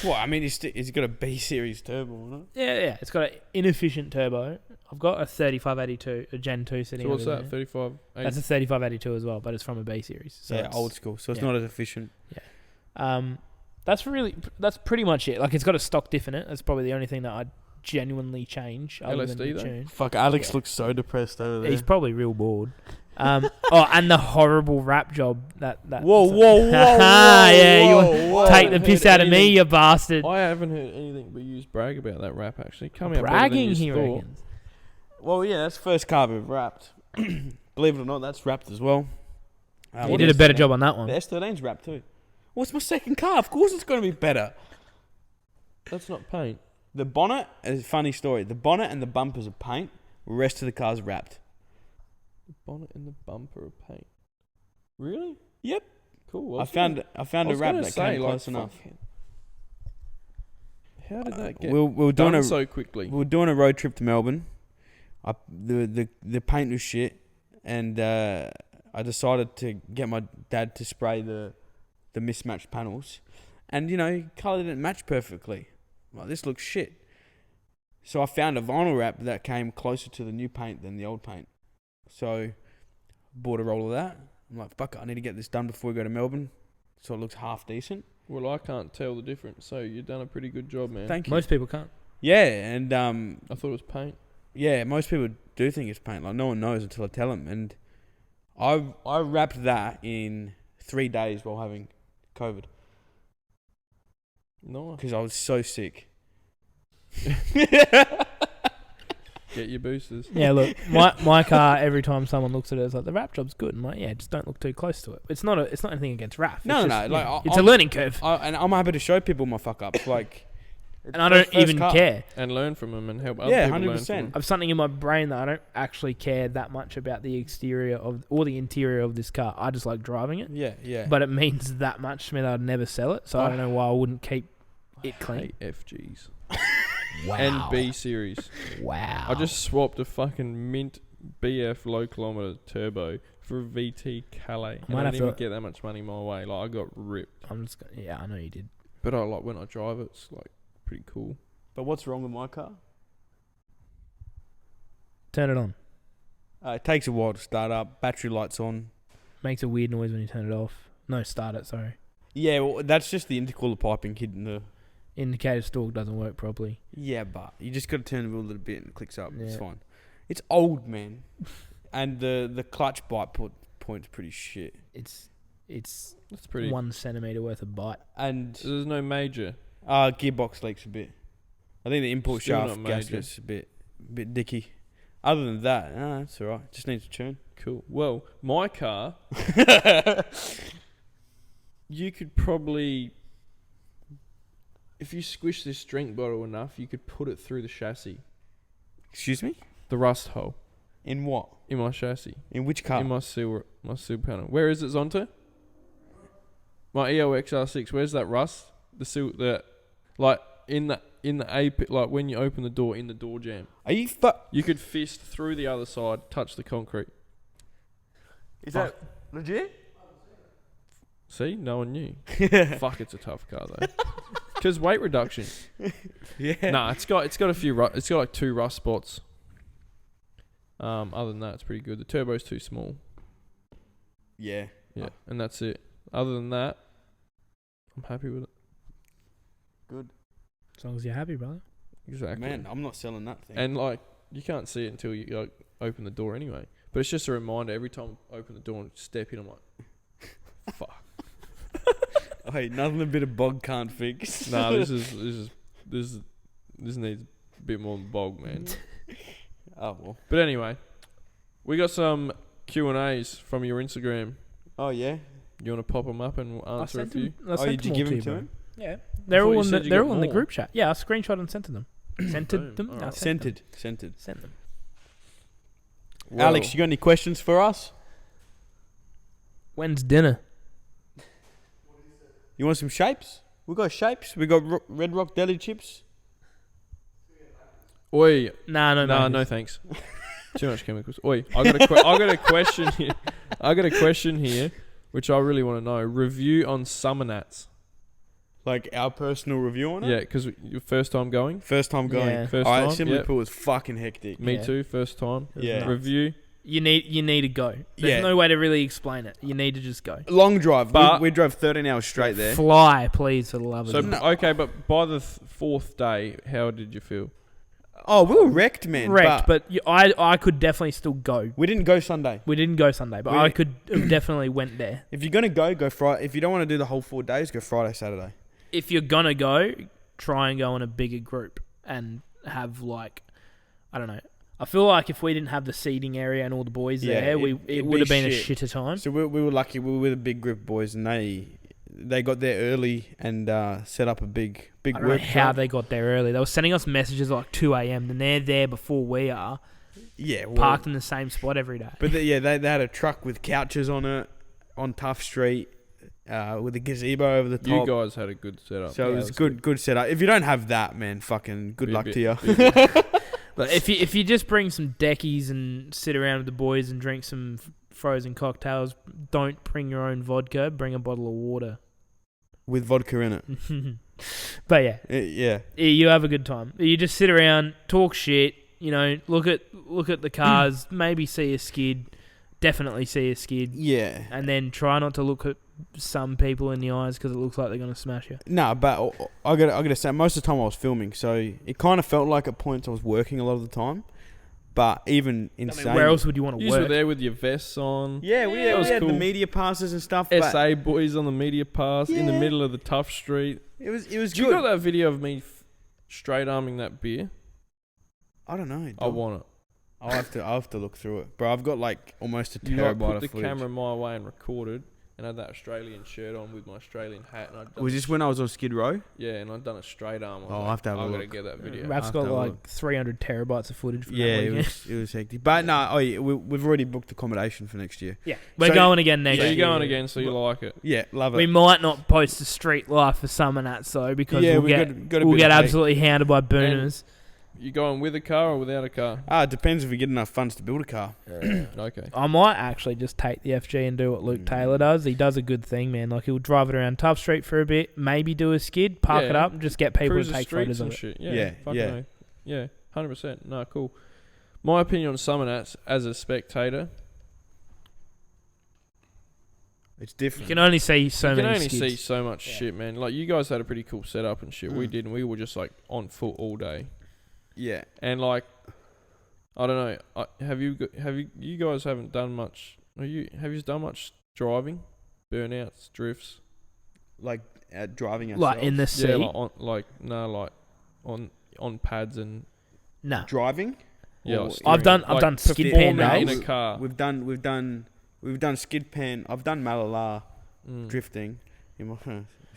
Well, I mean, it's got a B series turbo on it. Yeah. It's got an inefficient turbo. I've got a 3582, a Gen 2 sitting So what's over that? there. 35? That's a 3582 as well, but it's from a B series. So Yeah, it's- old school. So it's yeah. not as efficient. That's pretty much it. Like, it's got a stock diff in it. That's probably the only thing that I'd genuinely change. Other than LSD the though? tune. Fuck, Alex Yeah. looks so depressed over there. He's probably real bored. And the horrible rap job that. Whoa. Yeah, you whoa. take the piss out of me, you bastard. I haven't heard anything but you brag about that rap actually. Coming Bragging, out he better than you reckons. Well, yeah, that's the first car we've wrapped. Believe it or not, that's wrapped as well. You did a better job on that one. The S13's wrapped too. What's my second car? Of course it's going to be better. That's not paint. The bonnet is a funny story. The bonnet and the bumpers are paint. The rest of the car's wrapped. The bonnet and the bumper are paint. Really? Yep. Cool. Well, I found a wrap that came like, close enough. How did that get We were doing done so quickly? We were doing a road trip to Melbourne. The paint was shit, and I decided to get my dad to spray the mismatched panels, and colour didn't match perfectly. Like, this looks shit. So I found a vinyl wrap that came closer to the new paint than the old paint. So bought a roll of that. I'm like, fuck it, I need to get this done before we go to Melbourne, so it looks half decent. Well, I can't tell the difference, so you've done a pretty good job, man. Thank you. Most people can't. Yeah, and I thought it was paint. yeah, most people do think it's paint. Like, no one knows until I tell them. And I wrapped that in 3 days while having COVID Nice. because I was so sick. Get your boosters. Yeah, look, my car. Every time someone looks at it, it's like the wrap job's good. I'm like, yeah, just don't look too close to it. It's not anything against Raf. No. It's Like, it's a learning curve, and I'm happy to show people my fuck ups. Like, and I don't even care. And learn from them and help other Yeah, people learn 100%. from them. I've something in my brain that I don't actually care that much about the exterior or the interior of this car. I just like driving it. Yeah. But it means that much to me that I'd never sell it. So I don't know why I wouldn't keep it clean. Hate FGs. Wow. And B series. Wow. I just swapped a fucking mint BF low kilometer turbo for a VT Calais. And Might I have didn't even to- get that much money my way. Like, I got ripped. Yeah, I know you did. But I like when I drive it, it's like pretty cool. But what's wrong with my car? Turn it on. It takes a while to start up. Battery light's on. Makes a weird noise when you turn it off. No, start it, sorry. Yeah, well, that's just the intercooler piping hitting the... Indicator stalk doesn't work properly. Yeah, but you just got to turn the wheel a little bit and it clicks up. It's Yeah. fine. It's old, man. And the clutch bite point's pretty shit. It's That's pretty. 1 centimetre worth of bite. And So there's no major. gearbox leaks a bit. I think the import Still shaft not major. gasket's a bit dicky. Other than that, it's alright. Just needs a tune. Cool. Well, my car, you could probably, if you squish this drink bottle enough, you could put it through the chassis. Excuse me? The rust hole In what? in my chassis. In which car? In my seal panel. Where is it, Zonta? My EOX R6. Where's that rust? Like in the A pit, like when you open the door in the door jamb. Are you You could fist through the other side, touch the concrete. Is that legit? See, no one knew. Fuck, it's a tough car though. Because weight reduction. Yeah. Nah, it's got a few. It's got like 2 rust spots. Other than that, it's pretty good. The turbo's too small. Yeah. Yeah, and that's it. Other than that, I'm happy with it. Good. As long as you're happy, brother. Exactly. Man, I'm not selling that thing. And like, you can't see it until you like open the door anyway. But it's just a reminder every time I open the door and step in, I'm like, fuck. Hey, nothing a bit of bog can't fix. Nah, this needs a bit more than bog, man. Oh well. But anyway, we got some Q&As from your Instagram. Oh yeah. You want to pop them up and we'll answer a few? Did you give them to him? Yeah. They're thought you all in said you they're got all in the more. group chat. Yeah, I screenshot and sent to them. Sent Boom. them. Alright. I sent them. Scented. Sent them. Well, Alex, you got any questions for us? When's dinner? You want some shapes? We got shapes. We got Red Rock deli chips. Oi, No, no thanks. Too much chemicals. Oi, I got a question here. I got a question here, which I really want to know. Review on Summernats. Like our personal review on it. Yeah, because your first time going. First time going. Yeah. First I time. Assembly Yep. Pool was fucking hectic. Me Yeah. too. First time. Yeah. nuts. Review. You need to go. There's Yeah. no way to really explain it. You need to just go. Long drive. But- we drove 13 hours straight there. Fly, please, for the love of So God. okay, but by the 4th day, how did you feel? Oh, we were wrecked, man. But I could definitely still go. We didn't go Sunday. We didn't go Sunday, but I could have definitely went there. If you're going to go Friday. If you don't want to do the whole 4 days, go Friday, Saturday. If you're going to go, try and go in a bigger group and have like, I don't know. I feel like if we didn't have the seating area and all the boys there, it would have been a shitter time. So we were lucky. We were with a big group of boys, and they got there early and set up a big I don't know work. how they got there early. They were sending us messages like 2 a.m. and they're there before we are. Yeah, parked in the same spot every day. But they had a truck with couches on it on Tough Street with a gazebo over the top. You guys had a good setup. So it was good setup. If you don't have that, man, fucking good luck to you. But if you just bring some deckies and sit around with the boys and drink some frozen cocktails, don't bring your own vodka. Bring a bottle of water with vodka in it. But yeah, you have a good time. You just sit around, talk shit. You know, look at the cars. Maybe see a skid. Definitely see a skid. Yeah, and then try not to look at some people in the eyes because it looks like they're gonna smash you. No, but I gotta say, most of the time I was filming, so it kind of felt like at points I was working a lot of the time. But even insane. Where else would you want to work? You were there with your vests on. Yeah, we had cool. the media passes and stuff. SA boys on the media pass in the middle of the Tough Street. It was good. You got that video of me straight arming that beer? I don't know. I want it. I'll have to look through it, bro. I've got like almost a terabyte put of the footage. camera my way and recorded, and had that Australian shirt on with my Australian hat. And was this when I was on Skid Row? Yeah, and I'd done a straight arm. I'll have to have a look. I gotta get that video. Raf's got like 300 terabytes of footage from that weekend. it was hectic. But no, we've already booked accommodation for next year. Yeah, we're going again next year. So you're going again, so you like it. Yeah, love it. We might not post a street life for Summernats though, because we'll get absolutely hounded by booners. You going with a car or without a car? It depends if we get enough funds to build a car. Okay. I might actually just take the FG and do what Luke Taylor does. He does a good thing, man. Like, he'll drive it around Tough Street for a bit, maybe do a skid, park it up, and just get people to take photos of it. Shit. Yeah, 100%. No, cool. My opinion on Summernats as a spectator, it's different. You can only see so many. You can only skids. see so much shit, man. Like, you guys had a pretty cool setup and shit. We didn't. We were just like on foot all day. Yeah, and like, I don't know. Have you guys haven't done much? Have you done much driving, burnouts, drifts, like driving ourselves? Like in the sea? Yeah, on pads and driving. Yeah, I've done skid pan in days. a car. We've done skid pan. I've done Malala drifting in my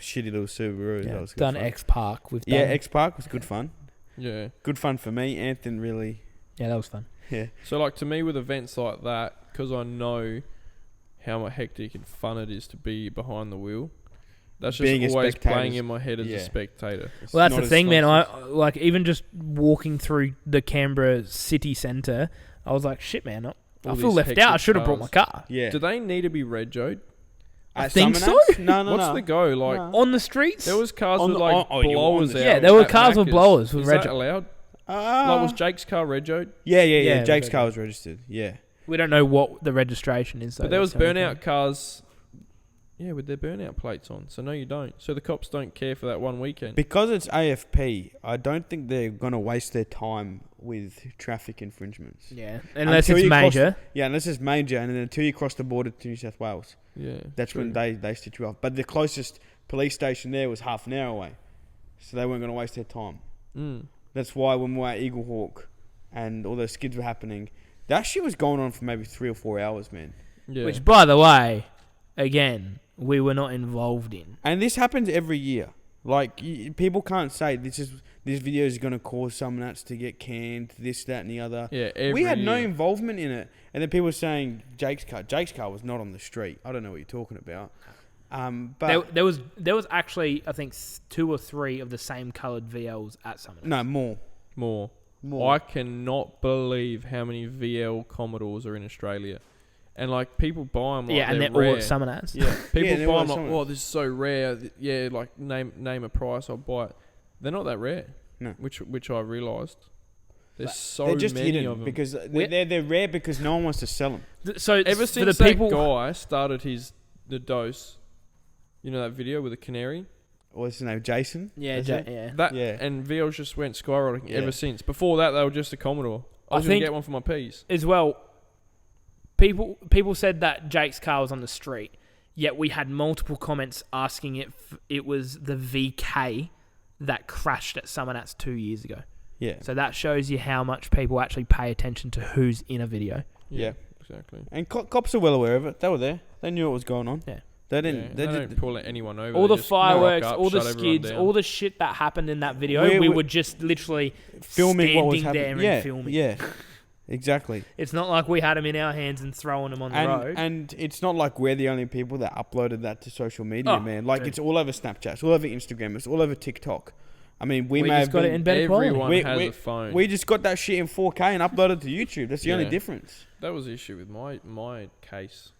shitty little Subaru. Yeah, that was good done fun. X Park. X Park was good fun. Yeah. Good fun for me. Anthony really... Yeah, that was fun. Yeah. So, like, to me, with events like that, because I know how hectic and fun it is to be behind the wheel, that's just Being always playing in my head as a spectator. Well, that's the thing, man. I like, even just walking through the Canberra city centre, I was like, shit, man, I feel left out. I should have brought my car. Yeah. Do they need to be regoed? I think so. No. What's the go? Like on the streets? There was cars with like blowers out. Yeah, there were cars with blowers. Is that allowed? Like, was Jake's car regoed? Yeah. Jake's car was registered. Yeah. We don't know what the registration is, though. But there was burnout cars, with their burnout plates on. So no, you don't. So the cops don't care for that one weekend. Because it's AFP, I don't think they're gonna waste their time with traffic infringements. Yeah, unless it's major. Unless it's major, and then until you cross the border to New South Wales. Yeah, that's when they stitch you off. But the closest police station there was half an hour away, so they weren't going to waste their time. That's why when we were at Eagle Hawk and all those skids were happening, that shit was going on for maybe 3 or 4 hours, man. Yeah. Which, by the way, again, we were not involved in. And this happens every year. Like, people can't say this video is going to cause Summernats to get canned, this, that, and the other. Yeah, we had no involvement in it. And then people were saying Jake's car was not on the street. I don't know what you're talking about. But there was actually, I think, 2 or 3 of the same coloured VLs at Summernats. No, more. I cannot believe how many VL Commodores are in Australia. And like, people buy them like and they're rare. all at Summernats. Yeah, people buy them like, this is so rare. Yeah, like name a price, I'll buy it. They're not that rare. No, which I realised. They're they're just many hidden of them because they're rare because no one wants to sell them. So ever since that guy started the dose, you know that video with the canary, what's his name? Jason? Yeah, Is it? yeah. That Yeah. and VLs just went skyrocketing Yeah. ever since. Before that, they were just a Commodore. I was I going think- to get one for my P's. As well, people said that Jake's car was on the street, yet we had multiple comments asking if it was the VK that crashed at Summernats 2 years ago. Yeah. So that shows you how much people actually pay attention to who's in a video. Yeah. Exactly. And cops are well aware of it. They were there. They knew what was going on. Yeah. They didn't. They They don't didn't. pull anyone over. All They the just rock fireworks, up, all the shut everyone skids, down. all the shit that happened in that video, we were just literally Filming what was standing happening. there Yeah. and filming. Yeah. Exactly. It's not like we had them in our hands and throwing them on the road. And it's not like we're the only people that uploaded that to social media, Oh, man. Like, dude. it's all over Snapchat, it's all over Instagram, it's all over TikTok. I mean, we may just have got it been, in better quality. Everyone We- has we- a phone. we just got that shit in 4K and uploaded it to YouTube. That's the only Yeah. difference. That was the issue with my case.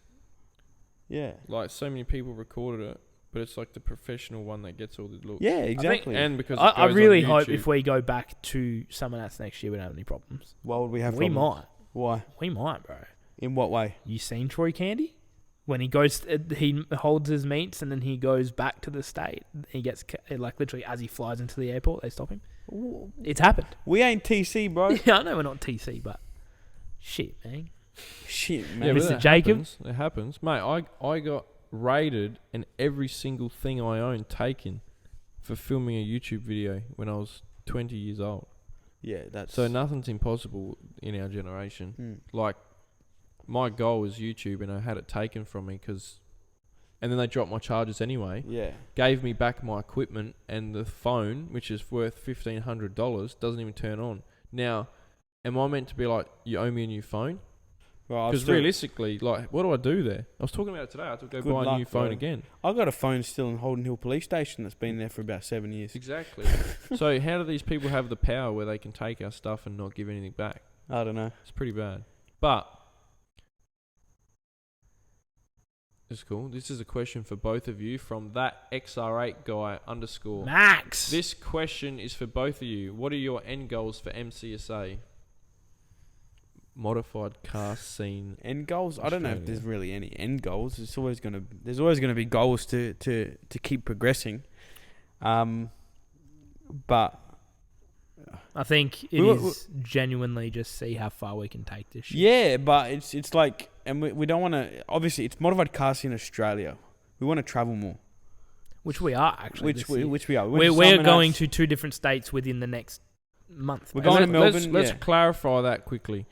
Yeah. Like, so many people recorded it, but it's like the professional one that gets all the looks. Yeah, exactly. And because I it goes really on hope YouTube. if we go back to Summernats next year, we don't have any problems. Why would we have We problems? might. Why? We might, bro. In what way? You seen Troy Candy? When he goes, he holds his meats and then he goes back to the state. He gets, like, literally as he flies into the airport, they stop him. It's happened. We ain't TC, bro. Yeah, I know we're not TC, but shit, man. Shit, Yeah, man. but Mr. that Jacob? happens. It happens. Mate, I got raided and every single thing I own taken for filming a YouTube video when I was 20 years old. Yeah, that's... So nothing's impossible in our generation. Like, my goal was YouTube and I had it taken from me because... And then they dropped my charges anyway. Yeah. Gave me back my equipment and the phone, which is worth $1,500, doesn't even turn on. Now, am I meant to be like, you owe me a new phone? Well, Because realistically, like, what do I do there? I was talking about it today. I have to go Good buy a luck, new phone bro. again. I got a phone still in Holden Hill Police Station that's been there for about 7 years. Exactly. So how do these people have the power where they can take our stuff and not give anything back? I don't know. It's pretty bad. But it's cool. This is a question for both of you from that XR8 guy _ Max. This question is for both of you. What are your end goals for MCSA? Modified car scene. End goals? I don't know if Australia. there's really any end goals. There's always gonna be goals to keep progressing. But I think it is genuinely just see how far we can take this shit. yeah, but it's like, and we don't want to. Obviously, it's modified cars in Australia. We want to travel more, Which we are, actually. which this year. we are. We're going to 2 different states within the next month. We're mate. going to Let's- Melbourne. Let's yeah. clarify that quickly.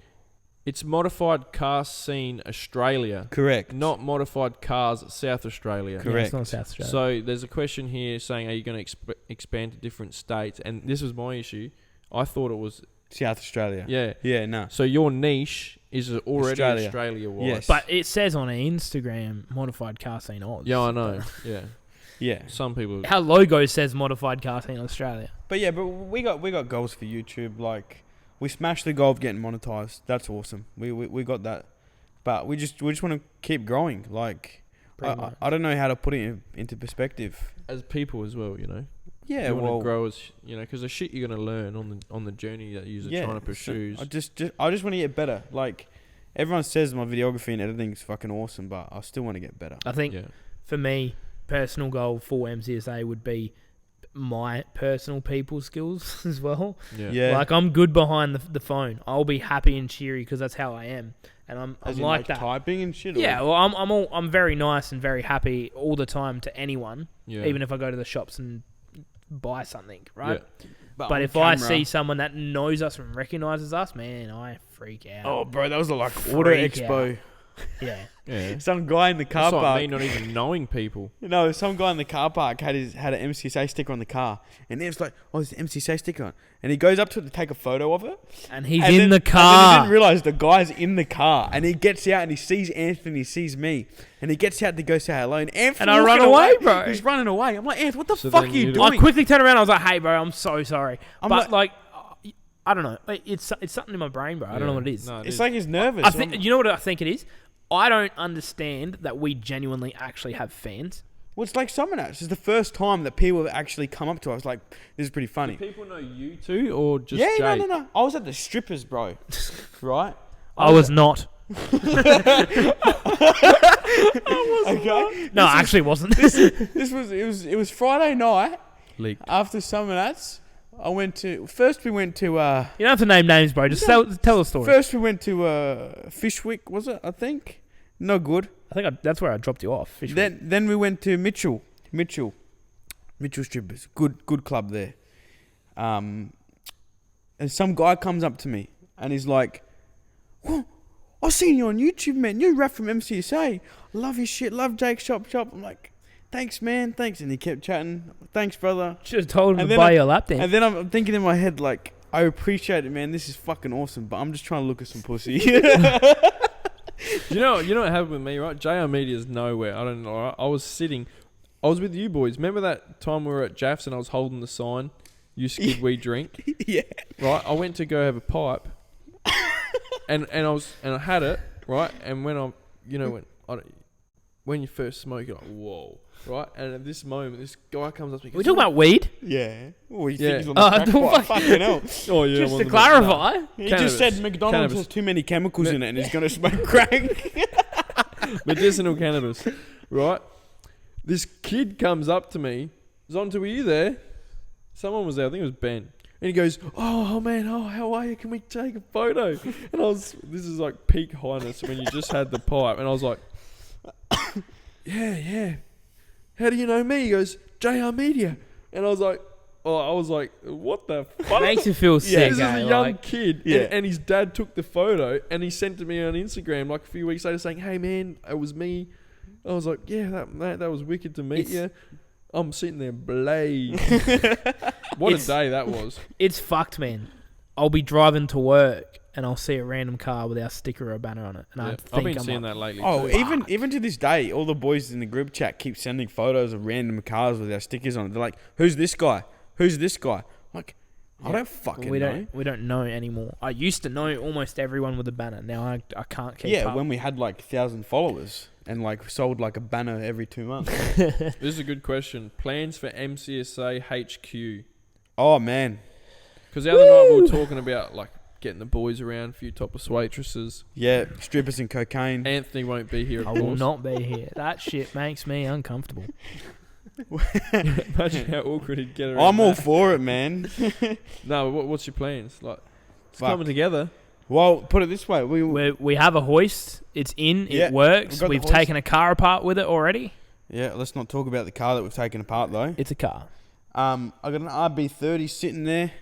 It's modified car scene Australia, Correct. not modified cars South Australia. Correct. Yeah, it's not South Australia. So there's a question here saying, are you going to expand to different states? And this was my issue. I thought it was, South Australia. yeah. Yeah. No. So your niche is already Australia. Australia-wide. Yes. But it says on Instagram, modified car scene Oz. Yeah, I know. Yeah. Yeah. Some people... Our logo says modified car scene Australia. But yeah, but we got goals for YouTube. Like, we smashed the goal of getting monetized. That's awesome. We got that. But we just want to keep growing. Like, I don't know how to put it into perspective. As people as well, you know. Yeah, you want well, to grow as, you know, because the shit you're going to learn on the journey that you're trying to pursue. I just want to get better. Like, everyone says my videography and editing is fucking awesome, but I still want to get better. I think Yeah. for me, personal goal for MCSA would be my personal people skills as well. Yeah. Yeah. Like, I'm good behind the phone. I'll be happy and cheery because that's how I am, and I'm As in, like that. typing and shit. Yeah, well, I'm very nice and very happy all the time to anyone, Yeah. even if I go to the shops and buy something, right? Yeah. But on if I camera- see someone that knows us and recognizes us, man, I freak out. oh, bro, that was like Auto Freak Expo. Yeah. Yeah. Some guy in the car That's like park. me not even knowing people. No, some guy in the car park had an MCSA sticker on the car, and then it's like, oh, there's an MCSA sticker on, and he goes up to it to take a photo of it, And he's and in then- the And then he car. didn't realize the guy's in the car, and he gets out and he sees Anthony, sees me, and he gets out to go say hello, and Anthony And I run walking away, bro. He's running away. I'm like, Anth, what the So fuck are then you you- doing? I quickly turned around. I was like, "Hey, bro, I'm so sorry." I'm But like, I don't know. It's something in my brain, bro. I don't know what it is. No, It's like he's nervous. I think you know what I think it is. I don't understand that we genuinely actually have fans. well, it's like Summernats. It's the first time that people have actually come up to us like, this is pretty funny. Do people know you two or just Yeah, Jake? no. I was at the strippers, bro. Right? I was not. Okay. No, actually, it wasn't. It was Friday night Leaked. after Summernats. We went to. You don't have to name names, bro. Just No. tell the story. First we went to Fishwick, was it? I think. No good. I think that's where I dropped you off. Then we went to Mitchell Strippers. Good club there. And some guy comes up to me and he's like, "Whoa, I seen you on YouTube, man. You're Raf from MCSA. Love your shit. Love Jake's shop. I'm like, thanks, man. Thanks." And he kept chatting. Thanks, brother. Should have told him And to then buy I- your lap dance. And then I'm thinking in my head, like, I appreciate it, man. This is fucking awesome, but I'm just trying to look at some pussy. You know what happened with me, right? JRMEDIA's nowhere. I don't know. Right? I was with you boys. Remember that time we were at Jaff's and I was holding the sign, "You skid, we drink." Yeah. Right. I went to go have a pipe, and I had it right. And when when you first smoke, you're like, whoa, right? And at this moment, this guy comes up to me. We talking about weed? Yeah. Oh, you Yeah. think he's on the crack pipe? Fucking hell. Oh yeah. Just to clarify. He Cannabis. just said McDonald's Cannabis. has too many chemicals in it and he's going to smoke crack. Medicinal cannabis, right? This kid comes up to me. Zonta, were you there? Someone was there. I think it was Ben. And he goes, oh man, how are you? Can we take a photo? And this is like peak highness when you just had the pipe. And I was like, yeah. How do you know me? He goes, JRMEDIA. And I was like, what the fuck? Makes you feel sick. This is a eh? young Like, kid, Yeah. and his dad took the photo, and he sent it to me on Instagram like a few weeks later saying, hey man, it was me. I was like, yeah, that was wicked to meet you. I'm sitting there blaze. What a day that was. it's fucked, man. I'll be driving to work and I'll see a random car with our sticker or banner on it, and I Yeah, think I've been I'm seeing like, that lately Oh, too. even to this day, all the boys in the group chat keep sending photos of random cars with our stickers on it. They're like, who's this guy? Who's this guy? Like, I don't fucking know. We don't know anymore. I used to know almost everyone with a banner. Now I can't keep Yeah, up. when we had like 1,000 followers and like sold like a banner every 2 months. This is a good question. Plans for MCSA HQ. Oh, man. Because the other night we were talking about like getting the boys around, a few topless waitresses. Yeah, strippers and cocaine. Anthony won't be here, of I will course. not be here. That shit makes me uncomfortable. Imagine how awkward he'd get around I'm all that. for it, man. No, but what's your plans? Like, it's Fuck. coming together. Well, put it this way. We have a hoist. It's in. Yeah, It works. we've got the We've hoist. taken a car apart with it already. Yeah, let's not talk about the car that we've taken apart, though. It's a car. I got an RB30 sitting there.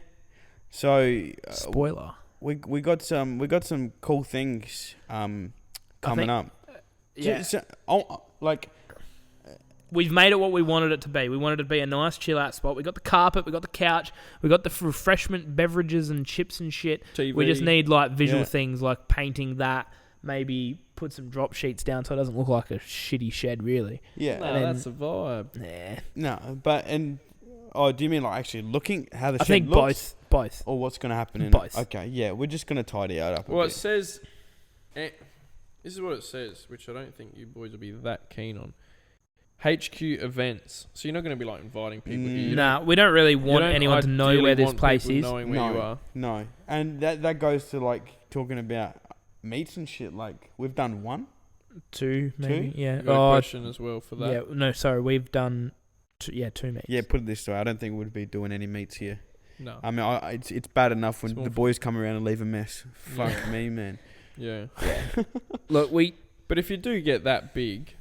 So Spoiler. we got some cool things coming up. Yeah. Like We've made it what we wanted it to be. We wanted it to be a nice chill out spot. We got the carpet, we got the couch, we got the refreshment beverages and chips and shit. TV. We just need like visual Yeah. things like painting that, maybe put some drop sheets down so it doesn't look like a shitty shed really. yeah, No, And then- that's a vibe. Nah. no, but do you mean like actually looking how the I shed think looks? both. Or what's going to happen in Both. it? Okay, yeah, we're just going to tidy it up a Well, it bit. says... this is what it says, which I don't think you boys will be that keen on. HQ events. So you're not going to be like inviting people here. You Nah, we don't really you want don't anyone to know ideally where this want place people is. knowing where you are. No, and that goes to like talking about meats and shit. Like we've done one. Two, maybe. Yeah. You've got a question as well for that. yeah. No, sorry. We've done two meets. Yeah, put it this way. I don't think we'd be doing any meats here. No. I mean, it's bad enough when Small the boys come around and leave a mess. Fuck me, man. Yeah. Look, But if you do get that big,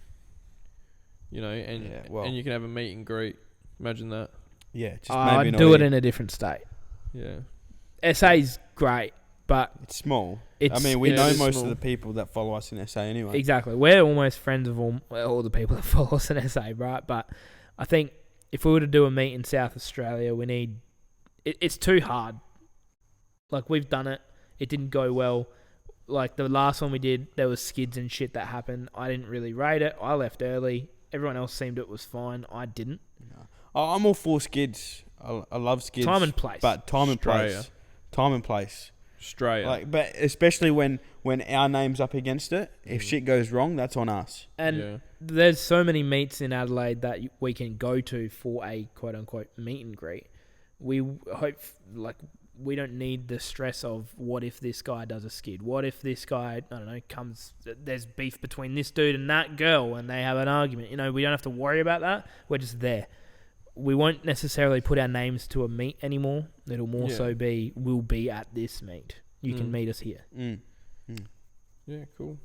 you know, and Yeah, well. and you can have a meet and greet, imagine that. Yeah, just I'd maybe not do it here. in a different state. Yeah. SA's great, but It's small. it's. I mean, we Yeah, know it is most small. of the people that follow us in SA anyway. Exactly. We're almost friends of all the people that follow us in SA, right? But I think if we were to do a meet in South Australia, we need... It's too hard. Like, we've done it. It didn't go well. Like, the last one we did, there was skids and shit that happened. I didn't really rate it. I left early. Everyone else seemed it was fine. I didn't. I'm all for skids. I love skids. Time and place. But time and Australia. place. Time and place. Australia. Like, but especially when our name's up against it, if shit goes wrong, that's on us. And yeah. there's so many meets in Adelaide that we can go to for a quote-unquote meet and greet. We hope, like, we don't need the stress of what if this guy does a skid? What if this guy, I don't know, there's beef between this dude and that girl and they have an argument. You know, we don't have to worry about that. We're just there. We won't necessarily put our names to a meet anymore. It'll more so be, we'll be at this meet. You can meet us here. Yeah, cool.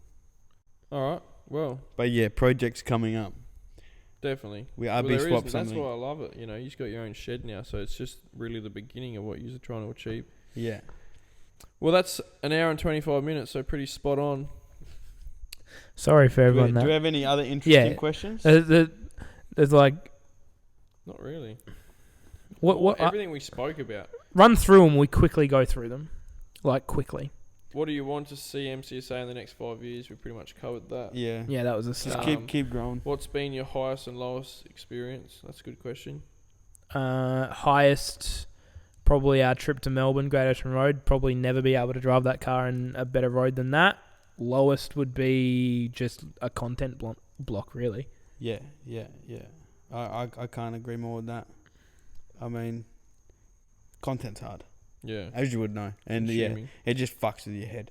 All right, well. But yeah, projects coming up. Definitely. We are being swapped That's something. why I love it. You know, you've got your own shed now, so it's just really the beginning of what you're trying to achieve. Yeah. Well, that's an hour and 25 minutes, so pretty spot on. Sorry for everyone. Do we have any other interesting questions? There's like... Not really. What everything we spoke about. Run through them. We quickly go through them. Like, quickly. What do you want to see MCSA in the next 5 years? We pretty much covered that. Yeah. Yeah, that was a Just start. keep growing. What's been your highest and lowest experience? That's a good question. Highest, probably our trip to Melbourne, Great Ocean Road. Probably never be able to drive that car in a better road than that. Lowest would be just a content block, really. Yeah. I can't agree more with that. I mean, content's hard. Yeah. As you would know. And Assuming. it just fucks with your head.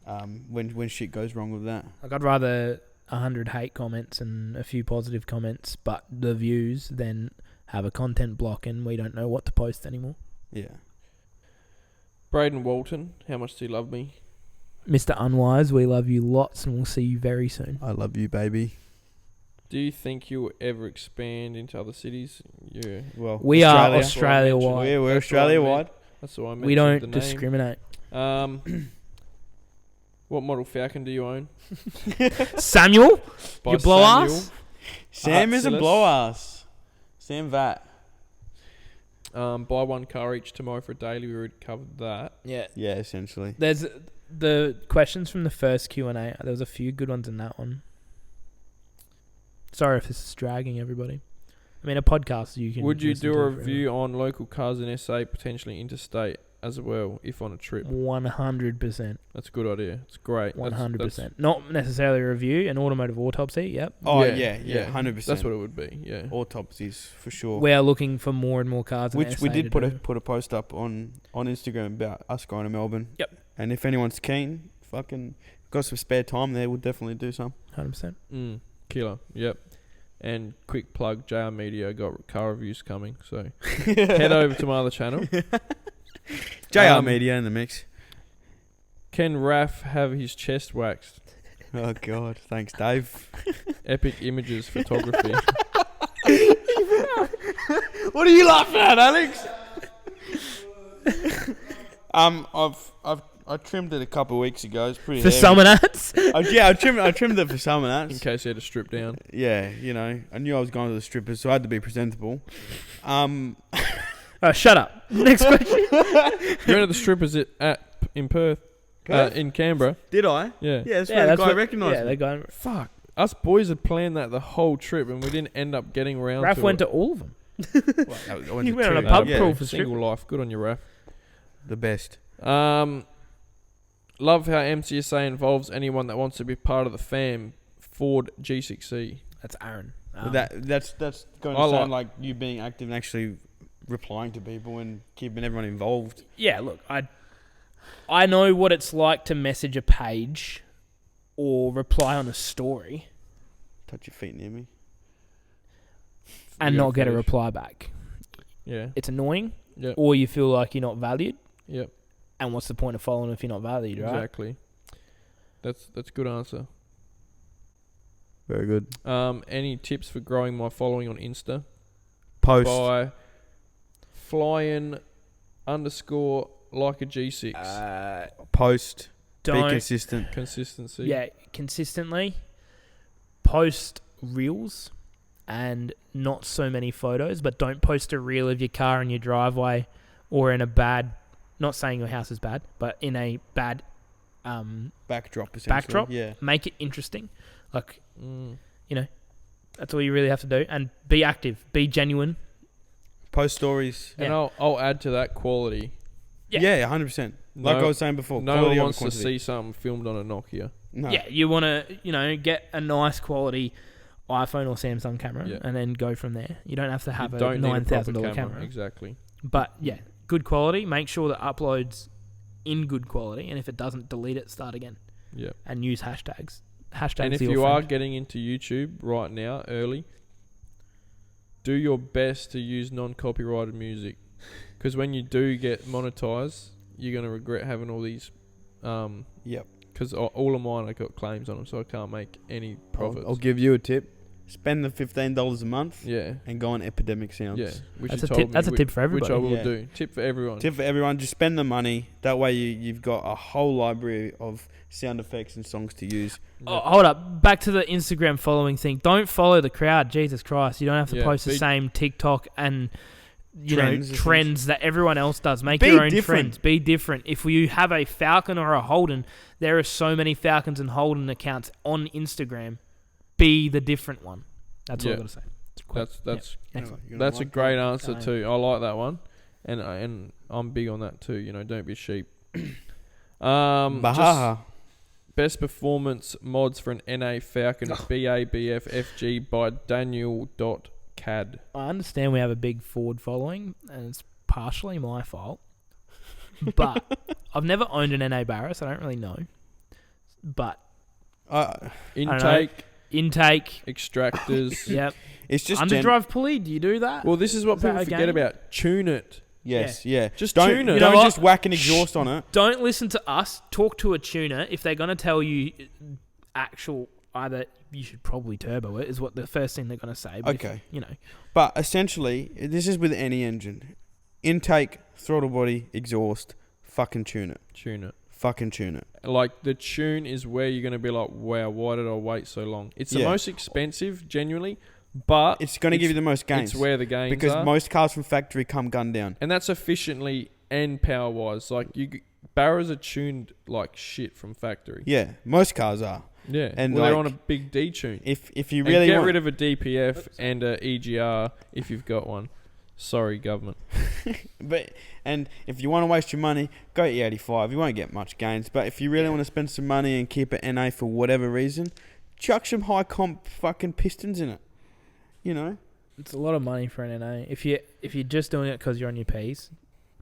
When shit goes wrong with that. Like, I'd rather 100 hate comments and a few positive comments, but the views, than have a content block and we don't know what to post anymore. Yeah. Braden Walton, how much do you love me? Mr. Unwise, we love you lots and we'll see you very soon. I love you, baby. Do you think you'll ever expand into other cities? Yeah. Well, We are Australia-wide. We're Australia-wide. That's why I mentioned We don't the name. discriminate. What model Falcon do you own? Samuel? By You blow Samuel. ass? Sam is a Silas. blow ass. Sam Vat. Buy one car each tomorrow for a daily. We already covered that. Yeah. Yeah, essentially. There's the questions from the first Q&A. There was a few good ones in that one. Sorry if this is dragging everybody. I mean, a podcast you can... Would you listen do to a forever. review on local cars in SA, potentially interstate as well, if on a trip? 100%. That's a good idea. It's great. 100%. Not necessarily a review, an automotive autopsy, yep. Oh, Yeah, yeah, 100%. That's what it would be, yeah. Autopsies, for sure. We are looking for more and more cars in Which SA we did to put do. a post up on Instagram about us going to Melbourne. Yep. And if anyone's keen, fucking got some spare time there, we'll definitely do some. 100%. Killer, yep. And quick plug, JRMEDIA got car reviews coming, so head over to my other channel. JRMEDIA in the mix. Can Raf have his chest waxed? Oh, God. Thanks, Dave. Epic images photography. What are you laughing at, Alex? I trimmed it a couple of weeks ago. It's pretty For heavy. Summernats? Yeah, I trimmed it for Summernats. In case you had to strip down. Yeah, you know, I knew I was going to the strippers, so I had to be presentable. Shut up. Next question. You went to the strippers in Perth? In Canberra? Did I? Yeah. Yeah, that's where the guy recognised Yeah, me. they go. Fuck. Us boys had planned that the whole trip and we didn't end up getting around Raf to went it. to all of them. You went on a pub crawl for Single strip. life. Good on you, Raf. The best. Love how MCSA involves anyone that wants to be part of the fam. Ford G6E. That's Aaron. That's going to I sound like you being active and actually replying to people and keeping everyone involved. Yeah, look, I know what it's like to message a page or reply on a story Touch your feet near me. and You got not get a fetish. reply back. Yeah. It's annoying, Yep. or you feel like you're not valued. Yep. And what's the point of following if you're not valued, right? Exactly. That's a good answer. Very good. Any tips for growing my following on Insta? Post. By flying _ like a G6. Post. Be Don't. consistent. Consistency. Yeah, consistently post reels and not so many photos, but don't post a reel of your car in your driveway or in a bad, not saying your house is bad, but in a bad Backdrop, essentially. backdrop. Yeah. Make it interesting. Like, Mm. that's all you really have to do. And be active, be genuine. Post stories. And Yeah. I'll add to that quality. Yeah. Yeah, 100%. Like I was saying before. No quality one over wants to quantity. see something filmed on a Nokia. No. Yeah, you want to, get a nice quality iPhone or Samsung camera Yeah. and then go from there. You don't have to have You a don't need a proper $9,000 camera. Exactly. But, yeah, good quality, make sure that uploads in good quality, and if it doesn't, delete it, start again. Yeah. And use hashtags. Hashtags. And if you are getting into YouTube right now, early, do your best to use non-copyrighted music, because when you do get monetized, you're gonna regret having all these. Yep. Because all of mine, I got claims on them, so I can't make any profits. I'll give you a tip. Spend the $15 a month. Yeah. And go on Epidemic Sounds. Yeah. Which That's you a told tip. me, That's a tip for everybody. Which I will Yeah. do. Tip for everyone. Tip for everyone, just spend the money. That way you've got a whole library of sound effects and songs to use. Oh, hold up. Back to the Instagram following thing. Don't follow the crowd. Jesus Christ. You don't have to post the same TikTok and trends that everyone else does. Make your own trends. Be different. If you have a Falcon or a Holden, there are so many Falcons and Holden accounts on Instagram. Be the different one. That's all I've got to say. That's a great answer too. I like that one, and I'm big on that too. Don't be sheep. Just best performance mods for an NA Falcon BABFFG by Daniel.cad. I understand we have a big Ford following, and it's partially my fault. But I've never owned an NA Barra, so I don't really know. But intake, extractors. Yep. It's just underdrive pulley. Do you do that? Well, this is what people forget about. Tune it. Yes, yeah. Just tune it. Don't just whack an exhaust on it. Don't listen to us. Talk to a tuner. If they're going to tell you either you should probably turbo it, is what the first thing they're going to say. But okay. But essentially, this is with any engine. Intake, throttle body, exhaust, fucking tune it. Tune it. Fucking tune it. Like, the tune is where you're going to be like, wow, why did I wait so long? It's the most expensive, genuinely. But it's going to give you the most gains. It's where the gains because are. Most cars from factory come gunned down. And that's efficiently and power-wise. Like, Barras are tuned like shit from factory. Yeah, most cars are. Yeah, and they're on a big D-tune. If you really get rid of a DPF and a EGR if you've got one. Sorry, government. And if you want to waste your money, go E85. You won't get much gains. But if you really want to spend some money and keep it NA for whatever reason, chuck some high comp fucking pistons in it. It's a lot of money for an NA. If you're just doing it because you're on your P's,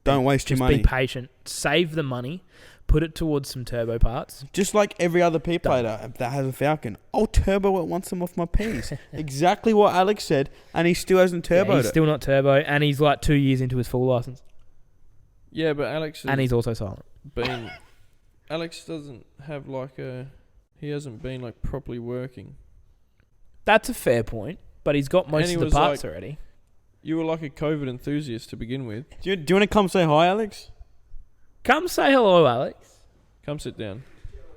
don't waste your money. Just be patient. Save the money. Put it towards some turbo parts. Just like every other P plater that has a Falcon, I'll turbo it once I'm off my P's. Exactly what Alex said, and he still hasn't turboed he's still not turbo, and he's like 2 years into his full license. Yeah, but Alex... And he's also silent. Alex doesn't have he hasn't been properly working. That's a fair point, but he's got most of the parts already. You were like a COVID enthusiast to begin with. Do you want to come say hi, Alex? Come say hello, Alex. Come sit down.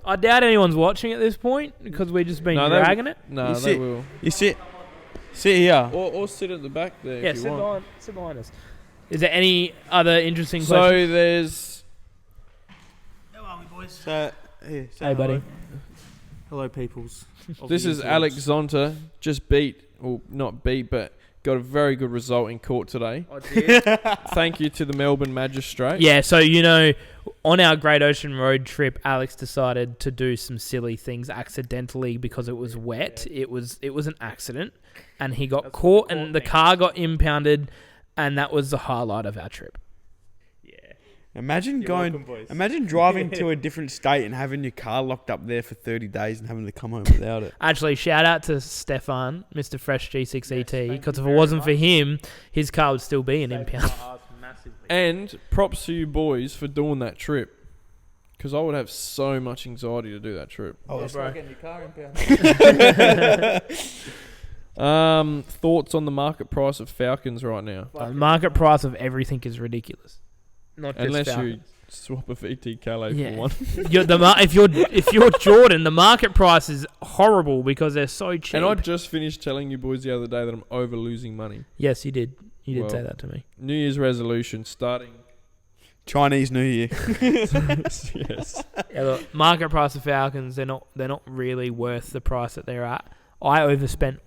I doubt anyone's watching at this point because we've just been dragging it. No, they will. You sit here. Or sit at the back there if you want. Sit behind us. Is there any other interesting questions? So there's... How are we, boys? Hey, buddy. Hello, peoples. This is Alex Zonta. Just not beat, but got a very good result in court today. I did. Thank you to the Melbourne magistrate. Yeah, so on our Great Ocean Road trip, Alex decided to do some silly things accidentally because it was wet. It was an accident, and he got caught, and the car got impounded, and that was the highlight of our trip. Imagine driving to a different state and having your car locked up there for 30 days and having to come home without it. Actually, shout out to Stefan, Mr. Fresh G6 ET, because if it wasn't for him, his car would still be an impound. And props to you boys for doing that trip, because I would have so much anxiety to do that trip. Bro. Getting your car impounded. Thoughts on the market price of Falcons right now? The market price of everything is ridiculous. Not just unless Falcons. you swap a VT Calais for one. If you're Jordan, the market price is horrible because they're so cheap. And I just finished telling you boys the other day that I'm over losing money. Yes, you did. You did say that to me. New Year's resolution starting Chinese New Year. Yes. Yeah, look, market price of Falcons, they're not really worth the price that they're at. I overspent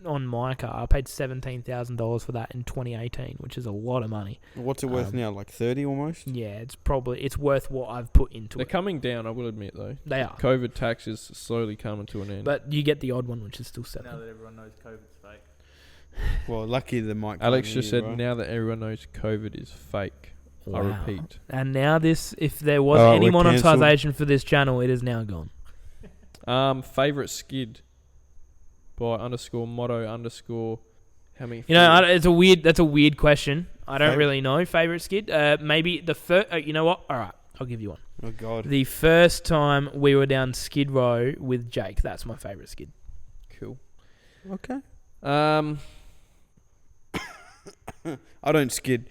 on my car. I paid $17,000 for that in 2018, which is a lot of money. What's it worth now? Like 30 almost? Yeah, it's worth what I've put into They're it. coming down, I will admit, though. They are. COVID tax is slowly coming to an end. But you get the odd one, which is still 7. Now that everyone knows COVID's fake. Well, lucky the mic. Alex just said now that everyone knows COVID is fake. I repeat. And now this, if there was Alright, any we're monetization for this channel, it is now gone. Favorite skid by _motto_ how many? You know, that's a weird question. I don't Favorite- really know. Favorite skid? Maybe the first. You know what? All right, I'll give you one. Oh God. The first time we were down Skid Row with Jake, that's my favorite skid. Cool. Okay. Um, I don't skid.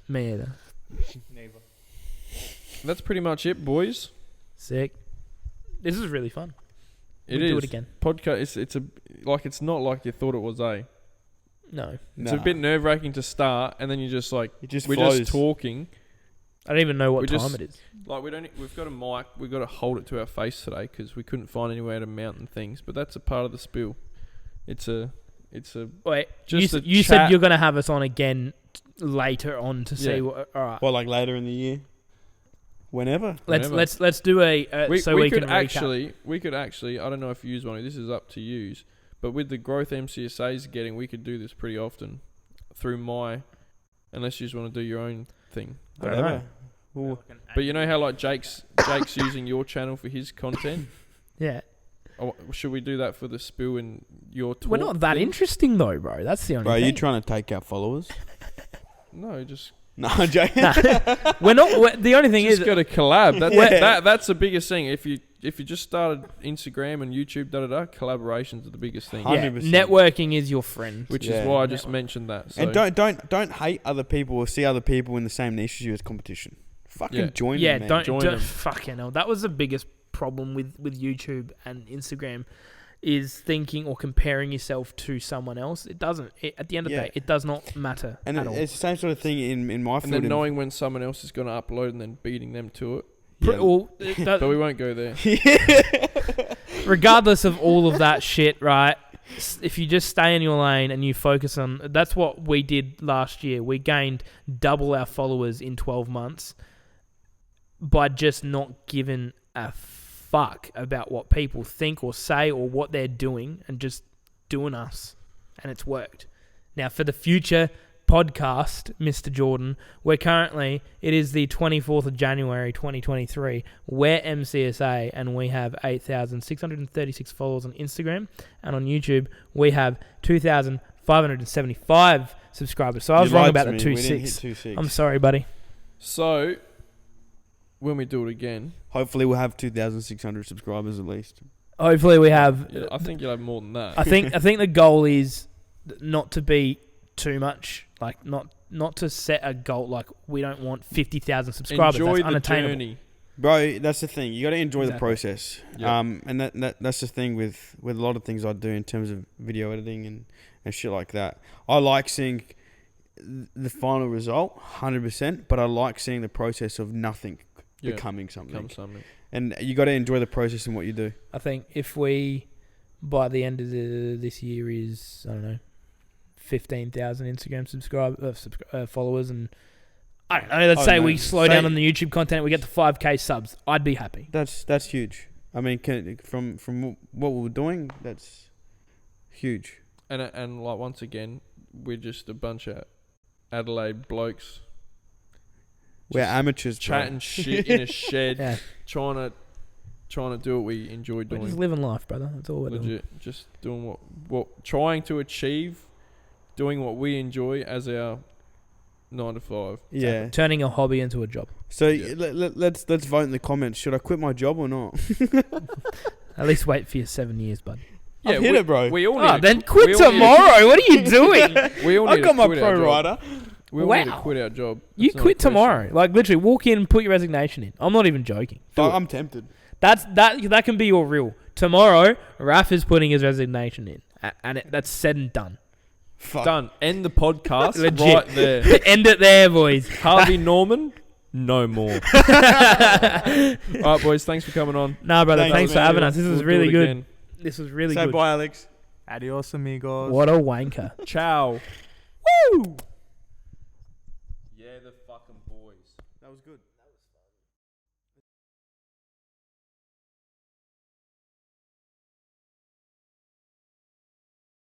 Me either. Neither. that's pretty much it, boys. Sick. This is really fun. It We'll is do it again. podcast. It's not like you thought it was. No, It's a bit nerve wracking to start, and then you just like It just we're flows. just talking. I don't even know what We time just- it is. Like we've got a mic. We've got to hold it to our face today because we couldn't find anywhere to mount and things. But that's a part of the spill. It's a Wait, just a you said chat. you're going to have us on again later on to see Yeah. what. All right. Well, like later in the year. Whenever. Whenever. Let's do a we we could can actually. I don't know if you use one. This is up to use. But with the growth MCSA's getting, we could do this pretty often through unless you just want to do your own thing. I don't know. Whatever. Well, But you know how like Jake's using your channel for his content. Yeah. Oh, should we do that for the spill and your talk? We're not that thing? interesting though, bro. That's the only bro, are thing. you trying to take our followers? No, just No, I'm joking. We're not. The only thing just is, got a collab. Yeah. That's the biggest thing. If you just started Instagram and YouTube, collaborations are the biggest thing. yeah, 100%. networking is your friend. Which Yeah. is why I just mentioned that. So. And don't hate other people or see other people in the same niche as you as competition. Fucking Yeah. join Yeah, them, man. don't Join them. fucking hell. That was the biggest problem with YouTube and Instagram, is thinking or comparing yourself to someone else. It doesn't. At the end of the Yeah. day, it does not matter And at all. it's the same sort of thing in my and field. then knowing when someone else is going to upload and then beating them to it. Yeah. Well, But we won't go there. regardless of all of that shit, right? If you just stay in your lane and you focus on, that's what we did last year. We gained double our followers in 12 months by just not giving a fuck about what people think or say or what they're doing, and just doing us. And it's worked. Now for the future podcast, Mr. Jordan, it is the 24th of January 2023. We're MCSA and we have 8,636 followers on Instagram, and on YouTube we have 2,575 subscribers. So I was wrong about the 2.6. I'm sorry, buddy. So, when we do it again, Hopefully we'll have 2,600 subscribers at least. Hopefully we have. yeah, I think you'll have more than that. I think the goal is not to be too much, like not to set a goal like we don't want 50,000 subscribers. Enjoy That's the unattainable. journey. Bro, that's the thing. You got to enjoy the Exactly. process. Yeah. And that's the thing with a lot of things I do in terms of video editing and shit like that. I like seeing the final result, 100%, but I like seeing the process of nothing becoming something. Become something. And you got to enjoy the process in what you do. I think if we, by the end of this year, is, I don't know, 15,000 Instagram followers, and I don't know, let's say we slow down on the YouTube content, we get to 5k subs, I'd be happy. That's huge. I mean, from what we were doing, that's huge. And like once again, we're just a bunch of Adelaide blokes We're amateurs, bro. chatting shit in a shed, Yeah, trying to do what we enjoy we're doing. just living life, brother. That's all we're doing. Legit, just doing what trying to achieve, doing what we enjoy as our 9 to 5. Yeah. Turning a hobby into a job. So Yeah. let's vote in the comments. Should I quit my job or not? At least wait for your 7 years, bud. I've hit it, bro. We all need Oh, to then we quit all need to- tomorrow. What are you doing? We all I need got to my quit our pro job. rider. We all need to Wow. quit our job. You That's not a quit question. tomorrow. Like literally, walk in, put your resignation in. I'm not even joking. Do it. I'm tempted. That can be your rule. Tomorrow, Raf is putting his resignation in, and that's said and done. Fuck. Done. End the podcast Legit. right there. End it there, boys. Harvey Norman, no more. All right, boys. Thanks for coming on. Nah, brother. Thanks, Thanks for man. having us. This We'll was do really it good. again. This was really Say good. bye, Alex. Adios, amigos. What a wanker. Ciao. Woo! Yeah, the fucking boys. That was good.